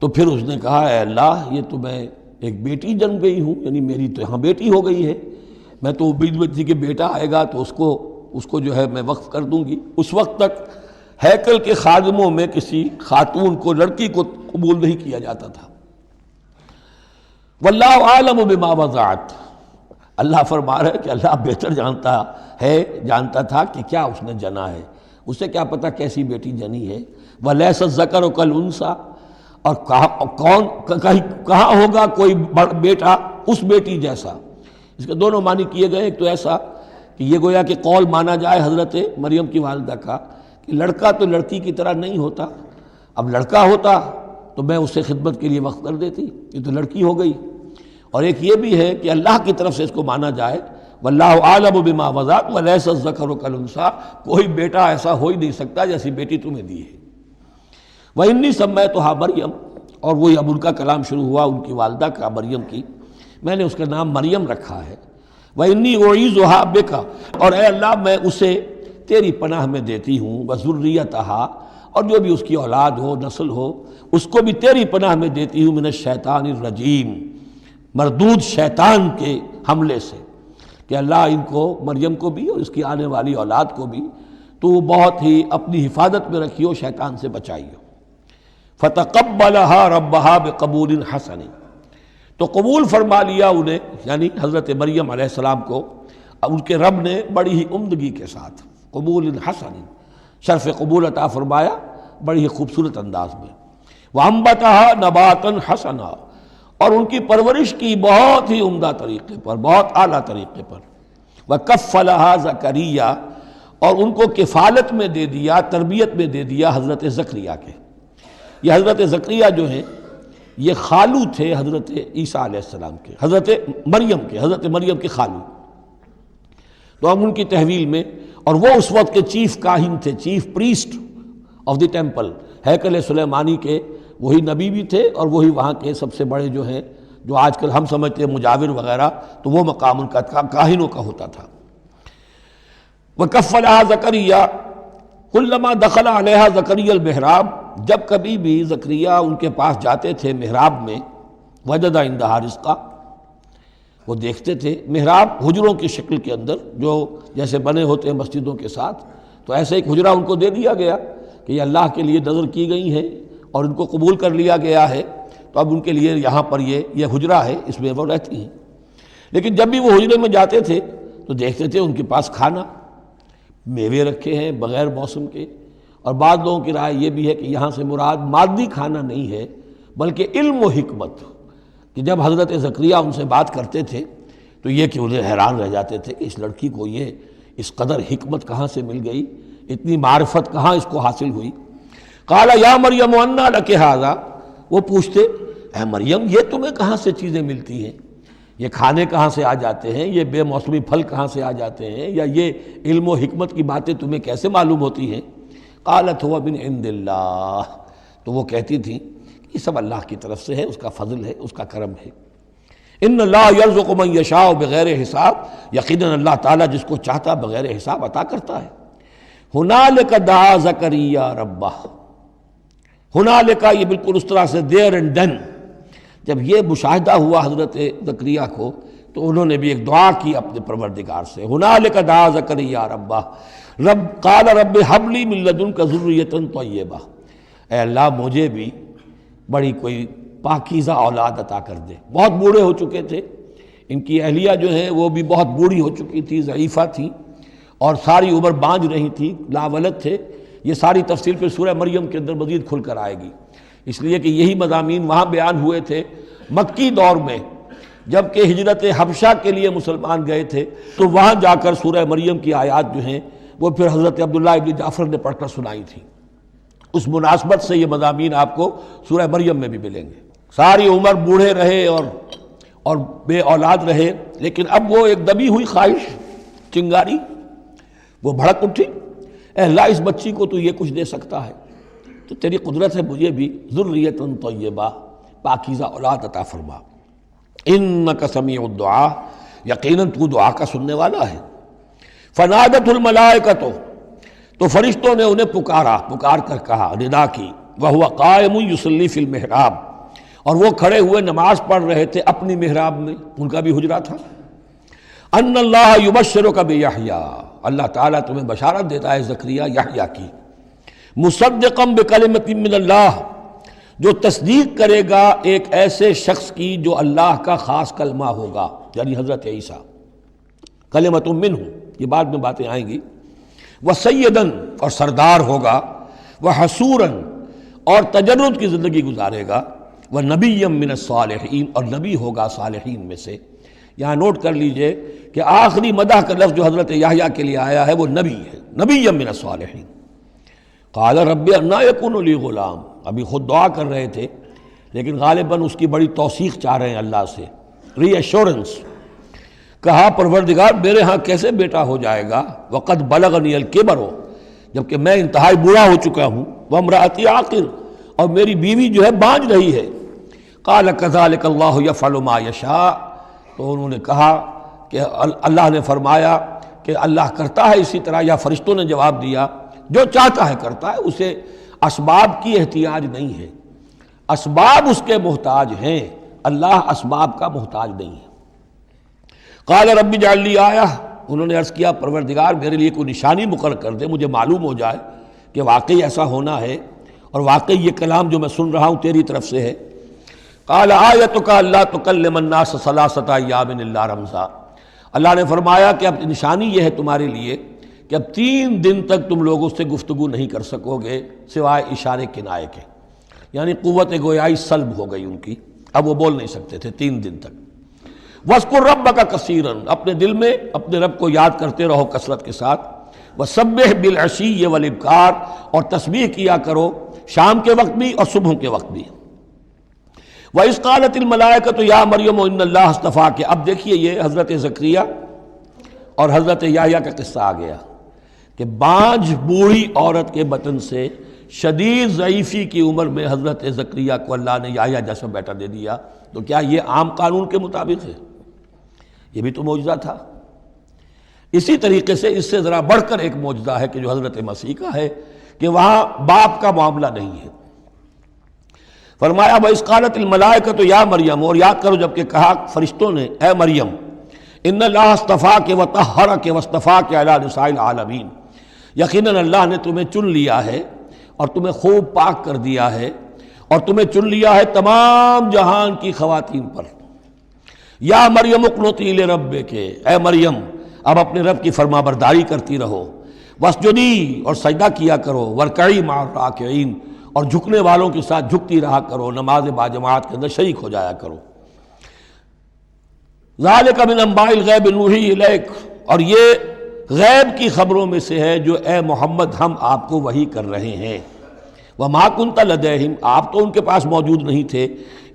تو پھر اس نے کہا اے اللہ یہ تو میں ایک بیٹی جنم گئی ہوں، یعنی میری تو یہاں بیٹی ہو گئی ہے، میں تو امید میں تھی کہ بیٹا آئے گا تو اس کو جو ہے میں وقف کر دوں گی۔ اس وقت تک ہیکل کے خادموں میں کسی خاتون کو، لڑکی کو قبول نہیں کیا جاتا تھا۔ واللہ عالم بما وضعت، اللہ فرما رہا ہے کہ اللہ بہتر جانتا تھا کہ کیا اس نے جنا ہے، اسے کیا پتہ کیسی بیٹی جنی ہے۔ ولیس الذکر کالانثی، اور کہاں ہوگا کوئی بیٹا اس بیٹی جیسا۔ اس کے دونوں معنی کیے گئے، ایک تو ایسا کہ یہ گویا کہ قول مانا جائے حضرت مریم کی والدہ کا کہ لڑکا تو لڑکی کی طرح نہیں ہوتا، اب لڑکا ہوتا تو میں اسے خدمت کے لیے وقف کر دیتی، یہ تو لڑکی ہو گئی۔ اور ایک یہ بھی ہے کہ اللہ کی طرف سے اس کو مانا جائے واللہ عالم بما وضعت ولیس الذکر کالانثی، کوئی بیٹا ایسا ہو ہی نہیں سکتا جیسی بیٹی تمہیں دی ہے۔ وَإِنِّي سَمَّيْتُهَا مریم، اور وہی اب ان کا کلام شروع ہوا ان کی والدہ کا، مریم کی، میں نے اس کا نام مریم رکھا ہے۔ وَإِنِّي أُعِيذُهَا بِكَ، اور اے اللہ میں اسے تیری پناہ میں دیتی ہوں، وَذُرِّيَّتَهَا، اور جو بھی اس کی اولاد ہو، نسل ہو، اس کو بھی تیری پناہ میں دیتی ہوں، من الشیطان الرجیم، مردود شیطان کے حملے سے، کہ اللہ ان کو، مریم کو بھی اور اس کی آنے والی اولاد کو بھی تو بہت ہی اپنی حفاظت میں رکھیو، شیطان سے بچائیو۔ فتقبلها ربها بقبول حسن، تو قبول فرما لیا انہیں، یعنی حضرت مریم علیہ السلام کو ان کے رب نے بڑی ہی عمدگی کے ساتھ، قبول حسن، شرف قبول عطا فرمایا بڑی ہی خوبصورت انداز میں۔ وانبتها نباتا حسنا، اور ان کی پرورش کی بہت ہی عمدہ طریقے پر، بہت اعلیٰ طریقے پر۔ وکفلها زکریا، اور ان کو کفالت میں دے دیا، تربیت میں دے دیا حضرت زکریا کے۔ یہ حضرت زکریا جو ہیں یہ خالو تھے حضرت عیسیٰ علیہ السلام کے، حضرت مریم کے خالو، تو اب ان کی تحویل میں، اور وہ اس وقت کے چیف کاہن تھے، chief priest of the temple, ہیکل سلیمانی کے وہی نبی بھی تھے، اور وہی وہاں کے سب سے بڑے جو ہیں، جو آج کل ہم سمجھتے ہیں مجاور وغیرہ، تو وہ مقام ان کا کاہنوں کا ہوتا تھا۔ وَكَفَّلَهَا زَكَرِيَّا كُلَّمَا دَخَلَ عَلَيْهَا زَكَرِيَّا الْمِحْرَابَ، جب کبھی بھی زکریا ان کے پاس جاتے تھے محراب میں، وجد عندها رزقا، وہ دیکھتے تھے محراب حجروں کی شکل کے اندر جو جیسے بنے ہوتے ہیں مسجدوں کے ساتھ، تو ایسے ایک حجرہ ان کو دے دیا گیا کہ یہ اللہ کے لیے نظر کی گئی ہے اور ان کو قبول کر لیا گیا ہے، تو اب ان کے لیے یہاں پر یہ حجرہ ہے، اس میں وہ رہتی ہیں۔ لیکن جب بھی وہ حجرے میں جاتے تھے تو دیکھتے تھے ان کے پاس کھانا، میوے رکھے ہیں بغیر موسم کے، اور بعض لوگوں کی رائے یہ بھی ہے کہ یہاں سے مراد مادی کھانا نہیں ہے بلکہ علم و حکمت، کہ جب حضرت زکریا ان سے بات کرتے تھے تو یہ کہ انہیں حیران رہ جاتے تھے کہ اس لڑکی کو یہ اس قدر حکمت کہاں سے مل گئی، اتنی معرفت کہاں اس کو حاصل ہوئی۔ قال یا مریم انا لک ھذا، وہ پوچھتے اے مریم یہ تمہیں کہاں سے چیزیں ملتی ہیں، یہ کھانے کہاں سے آ جاتے ہیں، یہ بے موسمی پھل کہاں سے آ جاتے ہیں، یا یہ علم و حکمت کی باتیں تمہیں کیسے معلوم ہوتی ہیں؟ قالت هو من عند اللہ، تو وہ کہتی تھی یہ سب اللہ کی طرف سے ہے، اس کا فضل ہے، اس کا کرم ہے۔ ان اللہ یرزق من یشاء بغیر حساب، یقیناً اللہ تعالیٰ جس کو چاہتا بغیر حساب عطا کرتا ہے۔ ہنالک دعا زکریا ربہ، ہنالک یہ بالکل اس طرح سے دیر اینڈ ڈن، جب یہ مشاہدہ ہوا حضرت زکریا کو تو انہوں نے بھی ایک دعا کی اپنے پروردگار سے۔ ہنالک دعا زکریا ربہ رب قال رب ہب لی من لدنک ذریۃ طیبہ، اے اللہ مجھے بھی بڑی کوئی پاکیزہ اولاد عطا کر دے۔ بہت بوڑھے ہو چکے تھے، ان کی اہلیہ جو ہے وہ بھی بہت بوڑھی ہو چکی تھی، ضعیفہ تھی، اور ساری عمر بانجھ رہی تھی، لاولد تھے۔ یہ ساری تفصیل پھر سورہ مریم کے اندر مزید کھل کر آئے گی، اس لیے کہ یہی مضامین وہاں بیان ہوئے تھے مکی دور میں، جب کہ ہجرت حبشہ کے لیے مسلمان گئے تھے، تو وہاں جا کر سورہ مریم کی آیات جو ہیں وہ پھر حضرت عبداللہ ابن جعفر نے پڑھ کر سنائی تھی۔ اس مناسبت سے یہ مضامین آپ کو سورہ مریم میں بھی ملیں گے۔ ساری عمر بوڑھے رہے اور بے اولاد رہے، لیکن اب وہ ایک دبی ہوئی خواہش، چنگاری، وہ بھڑک اٹھی، اے اللہ اس بچی کو تو یہ کچھ دے سکتا ہے تو تیری قدرت ہے مجھے بھی ذریۃ طیبہ، پاکیزہ اولاد عطا فرما۔ انک سمیع الدعاء، یقیناً تو دعا کا سننے والا ہے۔ فنادت الملائکۃ، تو فرشتوں نے انہیں پکار کر کہا، ندا کی، وہو قائم یصلی فی المحراب، اور وہ کھڑے ہوئے نماز پڑھ رہے تھے اپنی محراب میں، ان کا بھی حجرہ تھا۔ ان اللہ یبشرک بیحییٰ، اللہ تعالیٰ تمہیں بشارت دیتا ہے زکریا یحییٰ کی، مصدقا بکلمۃ من اللہ، جو تصدیق کرے گا ایک ایسے شخص کی جو اللہ کا خاص کلمہ ہوگا، یعنی حضرت عیسیٰ، کلمۃ منہ، یہ بعد میں باتیں آئیں گی، وسیداً، اور سردار ہوگا، وحصوراً، اور تجرد کی زندگی گزارے گا، ونبیًا من الصالحین، اور نبی ہوگا صالحین میں سے۔ یہاں نوٹ کر لیجئے کہ آخری مدح کا لفظ جو حضرت یحییٰ کے لیے آیا ہے وہ نبی ہے، نبیًا من الصالحین۔ قال رب انا یکون لی غلام، ابھی خود دعا کر رہے تھے لیکن غالباً اس کی بڑی توثیق چاہ رہے ہیں اللہ سے، ری ایشورنس۔ کہا پروردگار میرے ہاں کیسے بیٹا ہو جائے گا، وقد بلغنی الکبر، جبکہ میں انتہائی بوڑھا ہو چکا ہوں، وامرأتی عاقر، اور میری بیوی جو ہے بانجھ رہی ہے۔ قال کذلک اللہ یفعل ما یشاء، تو انہوں نے کہا کہ اللہ نے فرمایا کہ اللہ کرتا ہے اسی طرح، یا فرشتوں نے جواب دیا جو چاہتا ہے کرتا ہے، اسے اسباب کی احتیاج نہیں ہے، اسباب اس کے محتاج ہیں، اللہ اسباب کا محتاج نہیں ہے۔ قال رب اجعل لی آیہ، انہوں نے عرض کیا پروردگار میرے لیے کوئی نشانی مقرر کر دے، مجھے معلوم ہو جائے کہ واقعی ایسا ہونا ہے اور واقعی یہ کلام جو میں سن رہا ہوں تیری طرف سے ہے۔ قال آیتک الا تکلم الناس ثلاثۃ ایام الا رمزا، اللہ نے فرمایا کہ اب نشانی یہ ہے تمہارے لیے کہ اب 3 دن تک تم لوگوں سے گفتگو نہیں کر سکو گے سوائے اشارے کنائے کے، یعنی قوت گویائی سلب ہو گئی ان کی، اب وہ بول نہیں سکتے تھے 3 دن تک۔ وَاذْكُرْ رَبَّكَ كَثِيرًا، اپنے دل میں اپنے رب کو یاد کرتے رہو کثرت کے ساتھ۔ وَسَبِّحْ بِالْعَشِيِّ وَالْإِبْكَارِ، اور تسبیح کیا کرو شام کے وقت بھی اور صبح کے وقت بھی۔ وَإِذْ قَالَتِ الْمَلَائِكَةُ يَا مَرْيَمُ إِنَّ اللَّهَ اصْطَفَاكِ، اب دیکھیے یہ حضرت زکریا اور حضرت یحییٰ کا قصہ آ گیا کہ بانجھ بوڑھی عورت کے بطن سے شدید ضعیفی کی عمر میں حضرت زکریا کو اللہ نے یحییٰ جیسا بیٹا دے دیا، تو کیا یہ عام قانون کے مطابق ہے؟ یہ بھی تو معجزہ تھا۔ اسی طریقے سے اس سے ذرا بڑھ کر ایک معجزہ ہے کہ جو حضرت مسیح کا ہے کہ وہاں باپ کا معاملہ نہیں ہے۔ فرمایا وَإِذْ قَالَتِ الْمَلَائِكَةُ يَا مَرْيَمُ، اور یاد کرو جب کہ کہا فرشتوں نے اے مریم، ان اللہ اصطفاک وطہرک واصطفاک علی نساء العالمین، یقیناً اللہ نے تمہیں چن لیا ہے اور تمہیں خوب پاک کر دیا ہے اور تمہیں چن لیا ہے تمام جہان کی خواتین پر۔ یا مریم اقنتی لربک، اے مریم اب اپنے رب کی فرما برداری کرتی رہو، وسجدی اور سجدہ کیا کرو، ورکعی مع الراکعین اور جھکنے والوں کے ساتھ جھکتی رہا کرو، نماز باجماعت کے اندر شریک ہو جایا کرو۔ ذالک من انباء الغیب نوحی الیک، اور یہ غیب کی خبروں میں سے ہے جو اے محمد ہم آپ کو وحی کر رہے ہیں۔ وما کنت لدیہم، آپ تو ان کے پاس موجود نہیں تھے،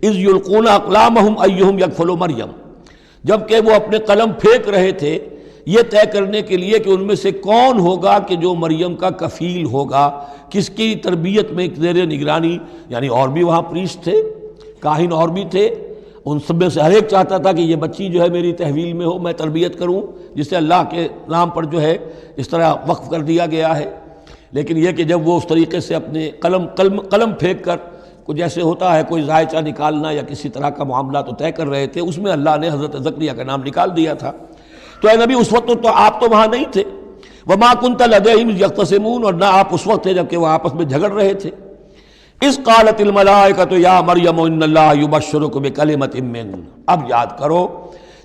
اذ یلقون اقلامہم ایہم یکفل مریم، جبکہ وہ اپنے قلم پھینک رہے تھے یہ طے کرنے کے لیے کہ ان میں سے کون ہوگا کہ جو مریم کا کفیل ہوگا، کس کی تربیت میں زیر نگرانی، یعنی اور بھی وہاں پریسٹ تھے، کاہن اور بھی تھے، ان سب میں سے ہر ایک چاہتا تھا کہ یہ بچی جو ہے میری تحویل میں ہو، میں تربیت کروں، جسے اللہ کے نام پر جو ہے اس طرح وقف کر دیا گیا ہے۔ لیکن یہ کہ جب وہ اس طریقے سے اپنے قلم پھینک کر کچھ جیسے ہوتا ہے کوئی ذائچہ نکالنا یا کسی طرح کا معاملہ تو طے کر رہے تھے، اس میں اللہ نے حضرت زکریا کا نام نکال دیا تھا۔ تو اے نبی اس وقت تو آپ تو وہاں نہیں تھے، وما کنت لدیہم یختصمون، اور نہ آپ اس وقت تھے جبکہ وہ آپس میں جھگڑ رہے تھے۔ اذ قالت الملائکۃ یا مریم ان اللہ یبشرک بکلمۃ منہ، اب یاد کرو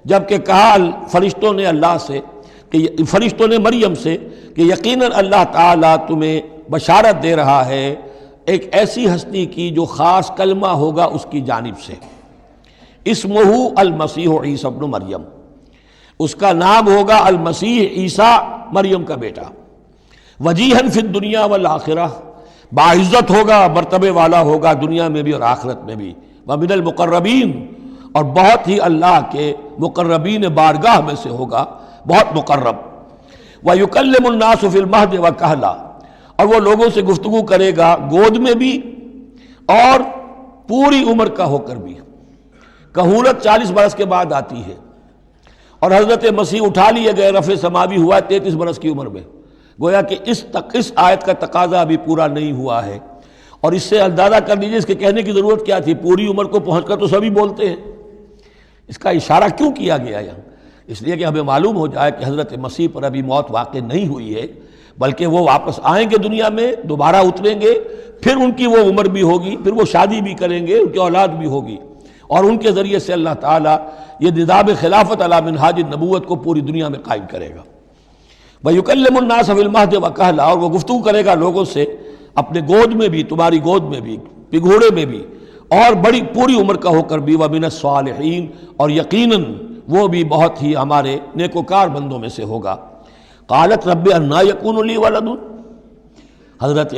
جبکہ کہا فرشتوں نے اللہ سے، کہ فرشتوں نے مریم سے کہ یقیناً اللہ تعالیٰ تمہیں بشارت دے رہا ہے ایک ایسی ہستی کی جو خاص کلمہ ہوگا اس کی جانب سے، اسمہ المسیح عیسی ابن مریم، اس کا نام ہوگا المسیح عیسیٰ مریم کا بیٹا، وجیہاً فی الدنیا والآخرہ، باعزت ہوگا، مرتبے والا ہوگا دنیا میں بھی اور آخرت میں بھی، ومن المقربین، اور بہت ہی اللہ کے مقربین بارگاہ میں سے ہوگا، بہت مقرب، وَيُكَلِّمُ النَّاسُ فِي الْمَهْدِ وَكَهْلًا، اور وہ لوگوں سے گفتگو کرے گا گود میں بھی اور پوری عمر کا ہو کر بھی۔ کہولت 40 برس کے بعد آتی ہے، اور حضرت مسیح اٹھا لیے گئے، رفع سماوی ہوا 33 برس کی عمر میں، گویا کہ اس آیت کا تقاضا ابھی پورا نہیں ہوا ہے، اور اس سے اندازہ کر لیجیے اس کے کہنے کی ضرورت کیا تھی، پوری عمر کو پہنچ کر تو سبھی بولتے ہیں، اس کا اشارہ کیوں کیا گیا یہاں؟ اس لیے کہ ہمیں معلوم ہو جائے کہ حضرت مسیح پر ابھی موت واقع نہیں ہوئی ہے، بلکہ وہ واپس آئیں گے دنیا میں، دوبارہ اتریں گے، پھر ان کی وہ عمر بھی ہوگی، پھر وہ شادی بھی کریں گے، ان کی اولاد بھی ہوگی، اور ان کے ذریعے سے اللہ تعالیٰ یہ نظام خلافت علی منہاج النبوت کو پوری دنیا میں قائم کرے گا۔ وَيُكَلِّمُ النَّاسَ فِي الْمَهْدِ وَكَهْلًا، اور وہ گفتگو کرے گا لوگوں سے اپنے گود میں بھی، تمہاری گود میں بھی، پگھوڑے میں بھی، اور بڑی پوری عمر کا ہو کر بھی، وَمِنَ الصَّالِحِينَ، اور یقیناً وہ بھی بہت ہی ہمارے نیکوکار بندوں میں سے ہوگا۔ قالت رب انا یکون لی ولد، حضرت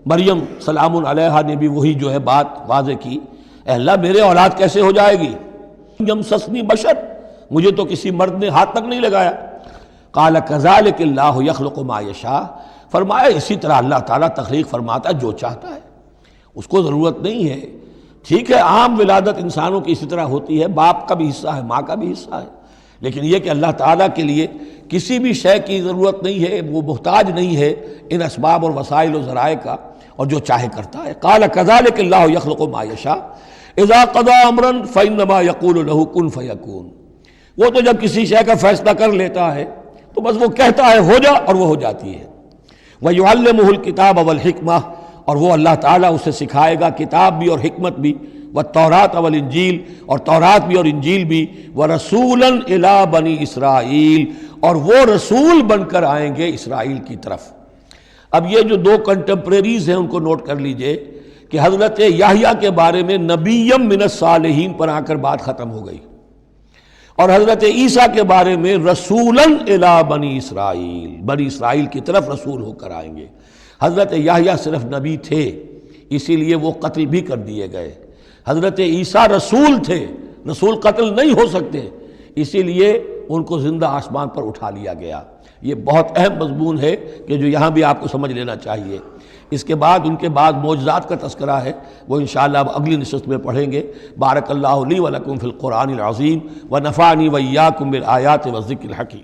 مریم سلام علیہا نے بھی وہی جو ہے بات واضح کی، اے اللہ میرے اولاد کیسے ہو جائے گی، یمسسنی بشر، مجھے تو کسی مرد نے ہاتھ تک نہیں لگایا۔ قال کذالک اللہ یخلق ما یشاء، فرمایا اسی طرح اللہ تعالیٰ تخلیق فرماتا ہے جو چاہتا ہے، اس کو ضرورت نہیں ہے، ٹھیک ہے عام ولادت انسانوں کی اسی طرح ہوتی ہے، باپ کا بھی حصہ ہے، ماں کا بھی حصہ ہے، لیکن یہ کہ اللہ تعالیٰ کے لیے کسی بھی شے کی ضرورت نہیں ہے، وہ محتاج نہیں ہے ان اسباب اور وسائل و ذرائع کا، اور جو چاہے کرتا ہے۔ قال کذالک اللہ یخلق ما یشاء اذا قضى امرا فانما يقول له كن فيكون، وہ تو جب کسی شے کا فیصلہ کر لیتا ہے تو بس وہ کہتا ہے ہو جا اور وہ ہو جاتی ہے۔ وَيُعَلِّمُهُ الْكِتَابَ وَالْحِكْمَةَ، اور وہ اللہ تعالیٰ اسے سکھائے گا کتاب بھی اور حکمت بھی، وَالتَّوْرَاةَ وَالْإِنْجِيلَ، اور تورات بھی اور انجیل بھی، وَرَسُولًا إِلَىٰ بَنِي إِسْرَائِيل، اور وہ رسول بن کر آئیں گے اسرائیل کی طرف۔ اب یہ جو دو کنٹمپریریز ہیں ان کو نوٹ کر لیجئے کہ حضرت یحییٰ کے بارے میں نبیم من الصالحین پر آ کر بات ختم ہو گئی، اور حضرت عیسیٰ کے بارے میں رسولاً الی بنی اسرائیل، بنی اسرائیل کی طرف رسول ہو کر آئیں گے۔ حضرت یحییٰ صرف نبی تھے اسی لیے وہ قتل بھی کر دیے گئے، حضرت عیسیٰ رسول تھے، رسول قتل نہیں ہو سکتے، اسی لیے ان کو زندہ آسمان پر اٹھا لیا گیا۔ یہ بہت اہم مضمون ہے کہ جو یہاں بھی آپ کو سمجھ لینا چاہیے۔ اس کے بعد ان کے بعد معجزات کا تذکرہ ہے، وہ انشاءاللہ اب اگلی نشست میں پڑھیں گے۔ بارک اللہ لی و لکم فی القرآن العظیم و نفعنی و ایاکم بالآیات والذکر الحکیم۔